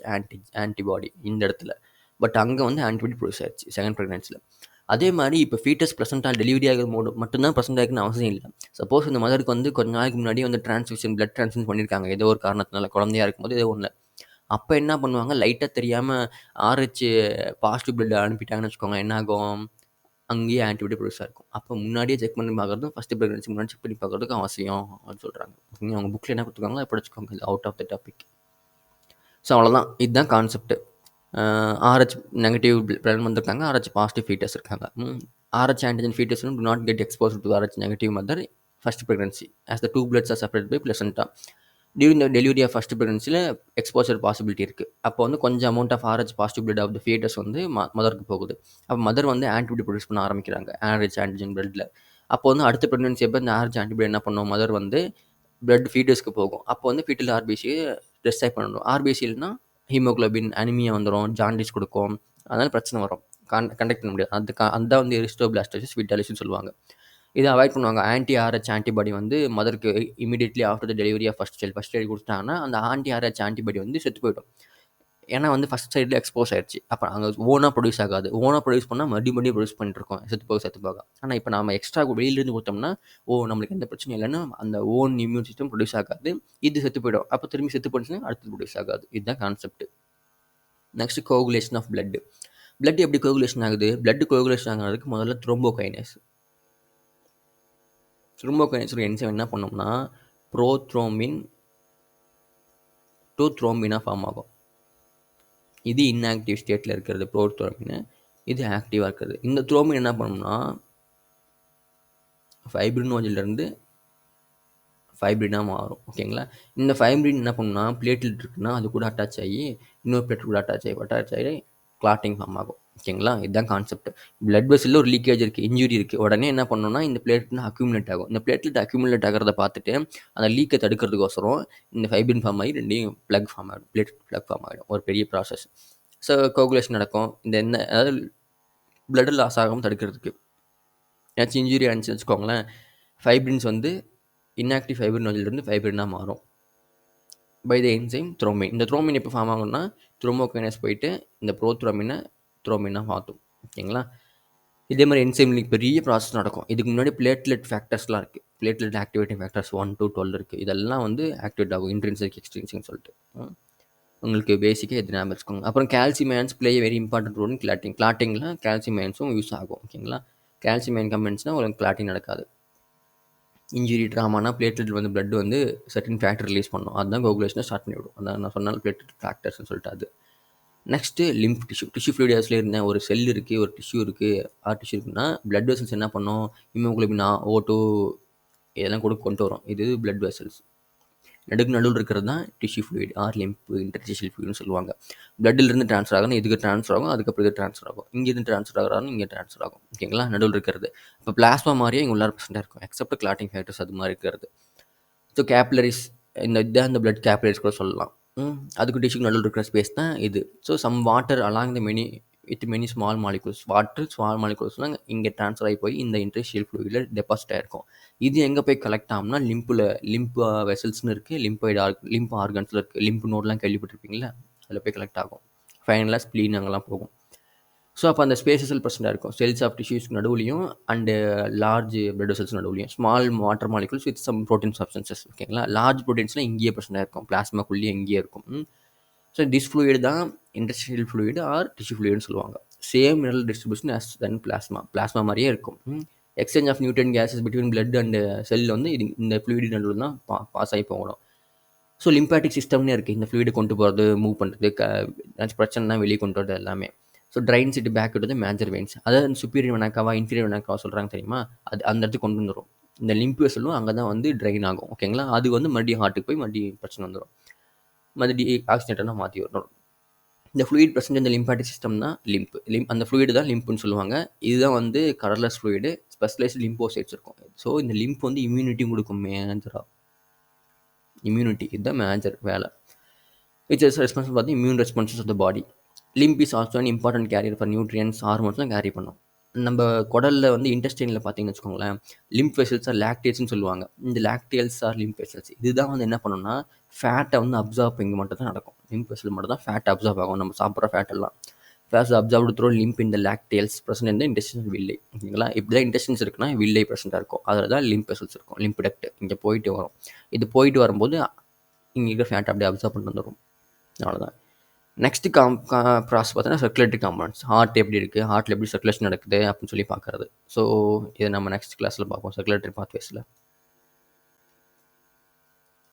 A: ஆன்டிபாடி இந்த இடத்துல, பட் அங்கே வந்து ஆன்டிபாடி ப்ரொடியூஸ் ஆயிடுச்சு செகண்ட் ப்ரெக்னன்சியில். அதே மாதிரி இப்போ ஃபீட்டஸ் ப்ரெசென்ட்டாக டெலிவரி ஆகிற போது மட்டும்தான் ப்ரெசென்ட் ஆகிருக்குன்னு அவசியம் இல்லை. சப்போஸ் இந்த மதருக்கு வந்து கொஞ்ச நாளைக்கு முன்னாடி வந்து டிரான்ஸ்ஃபியூஷன் பிளட் டிரான்ஸ்ஃபியூஷன் பண்ணியிருக்காங்க ஏதோ ஒரு காரணத்தினால, குழந்தையாக இருக்கும்போது ஏதோ ஒன்று, அப்போ என்ன பண்ணுவாங்க, லைட்டாக தெரியாமல் ஆர்ஹெச் பாசிட்டிவ் பிளட் அனுப்பிட்டாங்கன்னு வச்சுக்கோங்க, என்ன ஆகும், அங்கேயே ஆன்டிபாடி ப்ரொடியூஸ் ஆகிருக்கும். அப்போ முன்னாடியே செக் பண்ணி பார்க்குறதும் ஃபஸ்ட்டு ப்ரெக்னன்சி முன்னாடி செக் பண்ணி பார்க்குறதுக்கு அவசியம் அப்படின்னு சொல்கிறாங்க. அவங்க புக்கில் என்ன கொடுத்துருக்காங்களோ அதை படிச்சுக்கோங்க, இது out of the topic. So அவ்வளோதான், இதுதான் கான்செப்ட். ஆர்ஹெச் நெகட்டிவ் பிளட் வந்திருக்காங்க, ஆர்ஹெச் பாசிட்டிவ் ஃபீட்டஸ் இருக்காங்க. Rh antigen foetus do not get exposed to Rh negative mother first pregnancy as the two bloods are separated by placenta. During the delivery of first ப்ரெக்னன்சியில் எக்ஸ்போசர் பாசிபிலிட்டி இருக்குது. அப்போ வந்து கொஞ்சம் amount of Rh positive blood of the foetus வந்து மதருக்கு போகுது. அப்போ மதர் வந்து ஆன்டிபாடி ப்ரொடியூஸ் பண்ண ஆரம்பிக்கிறாங்க ஆர்ஹெச் ஆன்டிஜன் பிளட்டில். அப்போ வந்து அடுத்த ப்ரெக்னன்சி எப்போ இந்த ஆர்ஹெச் ஆன்டிபாடி என்ன பண்ணும், மதர் வந்து பிளட் ஃபீட்டஸ்க்கு போகும். அப்போ வந்து ஃபீட்டல் ஆர்பிசியை டிஸ்ட்ராக்ட் பண்ணணும். ஆர்பிசில்னா ஹீமோகுளோபின் அனிமியா வந்துடும், ஜாண்டிஸ் கொடுக்கும், அதனால் பிரச்சனை வரும், கண்டக்ட் பண்ண முடியாது. அதுதான் வந்து எரித்ரோபிளாஸ்டோசிஸ் ஃபீட்டாலிஸ்னு சொல்லுவாங்க. இதை அவாய்ட் பண்ணுவாங்க. ஆன்டி-ஆர்எச் ஆன்டிபாடி வந்து மதருக்கு immediately after the delivery of first child. First child கொடுத்துட்டாங்கன்னா அந்த ஆன்டி-ஆர்எச் ஆன்டிபாடி வந்து செத்து போயிடும். ஏன்னா வந்து ஃபர்ஸ்ட் சைடில் எக்ஸ்போஸ் ஆயிடுச்சு. அப்போ அங்கே ஓனாக ப்ரொடியூஸ் ஆகாது. ஓனாக ப்ரொடியூஸ் பண்ணால் மறுபடியும் ப்ரொடியூஸ் பண்ணிட்டு இருக்கோம் செத்து போக. ஆனால் இப்போ நம்ம எக்ஸ்ட்ரா வெளியிலேருந்து கொடுத்தோம்னா நம்மளுக்கு எந்த பிரச்சனையும் இல்லைன்னா அந்த ஓன் இம்யூன் சிஸ்டம் ப்ரொடியூஸ் ஆகாது. இது செத்து போயிடும். அப்போ திரும்பி செத்து போயிடுச்சுன்னா அடுத்தது ப்ரொடியூஸ் ஆகாது. இதுதான் concept. Next coagulation of blood. Blood எப்படி கோகுலேஷன் ஆகுது? பிளட் கோகுலேஷன் ஆகிறதுக்கு முதல்ல த்ரோம்போகைனேஸ் ஒரு என்சைம் என்ன பண்ணோம்னா ப்ரோத்ரோம்பின் டு த்ரோம்பினா ஃபார்ம் ஆகும். இது இன்ஆக்டிவ் ஸ்டேட்டில் இருக்கிறது ப்ரோத்ரோம்பின். இது ஆக்டிவாக இருக்கிறது. இந்த த்ரோம்பின் என்ன பண்ணோம்னா ஃபைப்ரினோஜிலிருந்து ஃபைப்ரினாக மாறும். ஓகேங்களா? இந்த ஃபைப்ரின் என்ன பண்ணுன்னா பிளேட்லெட் இருக்குன்னா அது கூட அட்டாச் ஆகி இன்னொரு பிளேட் கூட அட்டாச் ஆகி கிளாட்டிங் ஃபார்ம் ஆகும். ஓகேங்களா? இதுதான் கான்செப்ட். பிளட் வெசலில் ஒரு லீக்கேஜ் இருக்குது, இன்ஜுரி இருக்குது. உடனே என்ன பண்ணணும்னா இந்த பிளேட்லெட் அக்யூமுலேட் ஆகும். இந்த பிளேட்லெட் அக்யூமுலேட் ஆகிறத பார்த்துட்டு அந்த லீக்கை தடுக்கிறதுக்கோசரம் இந்த ஃபைப்ரின் ஃபார்ம் ஆகி ரெண்டையும் ப்ளக் ஃபார்ம் ஆகிடும். ப்ளக் ஃபார்ம் ஆகிடும். ஒரு பெரிய ப்ராசஸ். ஸோ கோகுலேஷன் நடக்கும். அதாவது பிளட் லாஸ் ஆகாமல் தடுக்கிறதுக்கு. ஏதாச்சும் இன்ஜுரி ஆனிச்சுன்னு வச்சுக்கோங்களேன், ஃபைப்ரின்ஸ் வந்து இன்ஆக்டிவ் ஃபைப்ரினோஜிலிருந்து ஃபைப்ரினாக மாறும் பை த என்சைம் த்ரோம்பின். இந்த த்ரோம்பின் எப்போ ஃபார்ம் ஆகும்னா த்ரோம்போகைனஸ் போயிட்டு இந்த த்ரோம்பினாக மாற்றும். ஓகேங்களா? இதே மாதிரி என்சைம்லிக் பெரிய ப்ராசஸ் நடக்கும். இதுக்கு முன்னாடி பிளேட்லெட் ஃபேக்டர்ஸ்லாம் இருக்குது. பிளேட்லெட் ஆக்டிவேட்டிங் ஃபேக்டர்ஸ் 1 to 12 இருக்குது. இதெல்லாம் வந்து ஆக்டிவேட் ஆகும். இன்ட்ரின்சிக் எக்ஸ்ட்ரின்சிக்னு சொல்லிட்டு உங்களுக்கு பேசிக்காக எது ஞாபகம் வச்சுக்கோங்க. அப்புறம் calcium ions play very important role in clotting. கிளாட்டிங்கில் கால்சியம் அயன்ஸும் யூஸ் ஆகும். ஓகேங்களா? கால்சியம் அயன் கம்பெனிஸ்னால் உங்களுக்கு கிளாட்டிங் நடக்காது. இன்ஜுரி ட்ராமானா பிளேட்லெட் வந்து பிளட் வந்து சர்டன் ஃபேக்டர் ரிலீஸ் பண்ணும். அதுதான் கோகுலேஷனை ஸ்டார்ட் பண்ணிவிடும். அதான் நான் சொன்னால் பிளேட்லெட் ஃபேக்டர்ஸ்னு சொல்லிட்டு அது. நெக்ஸ்ட்டு லிம்ப் டிஷ்யூ ஃப்ளூயிட்ஸில் இருந்தேன். ஒரு செல் இருக்குது, ஒரு டிஷ்யூ இருக்குது, டிஷ்யூ இருக்குன்னா பிளட் வெசல்ஸ் என்ன பண்ணோம்? ஹீமோகுளோபின் O2 இதெல்லாம் கொண்டு வரும். இது பிளட் வெசல்ஸ். நடுவில் இருக்கிறது தான் டிஷ்யூ ஃப்ளூயிட் லிம்ப் இன்டர்ஸ்டிஷியல் ஃப்ளூயிட்னு சொல்லுவாங்க. பிளட்டிலிருந்து ட்ரான்ஸ்ஃபர் ஆகணும், இதுக்கு ட்ரான்ஸ்ஃபர் ஆகும், அதுக்கப்புறம் இது ட்ரான்ஸ்ஃபர் ஆகும், இங்கேருந்து ட்ரான்ஸ்ஃபர் ஆகிறாலும் இங்கே ட்ரான்ஸ்ஃபர் ஆகும். ஓகேங்களா? நடுவில் இருக்கிறது இப்போ பிளாஸ்மா மாதிரியே இங்கே உள்ளார ப்ரெசென்ட்டாக இருக்கும், எக்ஸப்ட் கிளாட்டிங் ஃபேக்டர்ஸ் அது மாதிரி இருக்கிறது. ஸோ கேப்லரிஸ் இந்த பிளட் கேப்லரிஸ் கூட சொல்லலாம். அதுக்கு டிஷ்யூக்கு நடுவில் இருக்கிற ஸ்பேஸ் தான் இது. So some water along the many small molecules. Small மாலிகூல்ஸ்லாம் இங்கே ட்ரான்ஸ்ஃபர் ஆகி போய் இந்த இன்டர்ஸ்டிஷியல் ஃப்ளூயிடில் டெபாசிட் ஆகிருக்கும். இது எங்கே போய் கலெக்ட் ஆகும்னா லிம்ப் வெசல்ஸ்னு இருக்குது, லிம்ப் ஆர்கன்ஸில் இருக்குது. லிம்ப் நோட்லாம் கேள்விப்பட்டிருப்பீங்களா? அதில் போய் கலெக்ட் ஆகும். ஃபைனலாக ஸ்ப்ளீன் அங்கெல்லாம் போகும். ஸோ அப்போ அந்த ஸ்பேசஸில் ப்ரெசென்ட்டாக இருக்கும். செல்ஸ் ஆஃப் டிஷ்யூஸ்க்கு நடுவுலையும் அண்டு லார்ஜ் பிளட் வெசல்ஸ் நடுவுலையும் small water molecules with some protein substances. ஓகேங்களா? லார்ஜ் ப்ரோட்டீன்ஸ்லாம் இங்கேயே ப்ரெசென்ட்டாக இருக்கும், பிளாஸ்மாக்குள்ளேயே இங்கேயே இருக்கும். ஸோ திஸ் ஃப்ளூயிட் தான் இன்டர்ஸ்டிஷியல் ஃப்ளூயிட் ஆர் டிஷ்யூ ஃப்ளூயிட்னு சொல்லுவாங்க. Same mineral distribution as then plasma மாதிரியே இருக்கும். Exchange of nutrient gases between blood and cell வந்து இந்த ஃப்ளூயிட் நடுவில் தான் பாஸ் ஆகி போகணும். ஸோ லிம்பாட்டிக் சிஸ்டம்னே இருக்குது. இந்த ஃப்ளூயிடு கொண்டு போகிறது, மூவ் பண்ணுறது, பிரச்சனைனா வெளியே கொண்டு வரது எல்லாமே. So drains it back to the major veins. அதாவது சுப்பீரியர் வெனாக்காவா இன்ஃபீரியர் வெனாக்காவா சொல்கிறாங்க தெரியுமா? அது அந்த இடத்துக்கு கொண்டு வந்துடும். இந்த லிம்ப் வெசலும் அங்கே தான் வந்து ட்ரைன் ஆகும். ஓகேங்களா? அது வந்து மறுபடியும் ஹார்ட்டுக்கு போய் மறுபடியும் பிரச்சனை வந்துடும், மறுபடியும் ஆக்சிடென்ட்டாக மாற்றி வரணும். இந்த ஃப்ளூயிட் ப்ரெசென்ட் இந்த லிம்பாட்டிக் சிஸ்டம் தான் லிம்ப். அந்த ஃப்ளூயிடு தான் லிம்ப்னு சொல்லுவாங்க. இதுதான் வந்து கலர்லெஸ் ஃப்ளூயிடு, ஸ்பெஷலைஸ்டு லிம்போசைட்ஸ் இருக்கும். ஸோ இந்த லிம்ப் வந்து இம்யூனிட்டி கொடுக்கும் மேஜராக. இம்யூனிட்டி இதுதான் மேஜர் வேலை. Which is responsible for the immune responses of the body. Lymph is also an important carrier for nutrients, ஹார்மோன்ஸ்லாம் கேரி பண்ணும். நம்ம குடலில் வந்து இன்டெஸ்டைனில் பார்த்தீங்கன்னு வச்சுக்கோங்களேன், லிம்ப் வெசல்ஸ் ஆர் லாக்டேல்ஸ்னு சொல்லுவாங்க. இந்த லாக்டேல்ஸ் ஆர் லிம்ப் வெசல்ஸ் இதுதான் வந்து என்ன பண்ணுன்னா ஃபேட்டை வந்து அப்சார்ப் இங்கே மட்டும் தான் நடக்கும். லிம்ப் வெசல் மட்டும் தான் ஃபேட் அப்சார்ப் ஆகும். நம்ம சாப்பிட்ற ஃபேட் எல்லாம் ஃபேஸ் அப்சார்ப்டு த்ரோ லிம்ப் இந்த லாக்டேல்ஸ் ப்ரெசென்ட் இந்த இன்டெஸ்டினல் வில்லை. ஓகேங்களா? இப்படி தான் இன்டெஸ்டின்ஸ் இருக்குன்னா வில்லை ப்ரெசென்ட்டாக இருக்கும். அதில் தான் லிம்ப் வெசல்ஸ் இருக்கும். லிம்ப் டக்ட் இங்கே போயிட்டு வரும். இது போயிட்டு வரும்போது இங்கே இருக்கிற ஃபேட் அப்படியே அப்சார்ப் பண்ணிட்டு வந்துடும். அவ்வளோதான். நெக்ஸ்ட்டு ப்ராசஸ் பார்த்தீங்கன்னா சர்க்குலேட்டரி காம்பனன்ட்ஸ். ஹார்ட் எப்படி இருக்குது, ஹார்ட்டில் எப்படி சர்க்குலேஷன் நடக்குது அப்படின்னு சொல்லி பார்க்குறது. ஸோ இதை நம்ம நெக்ஸ்ட் கிளாஸில் பார்ப்போம், சர்க்குலேட்டரி பாத்வேஸில்.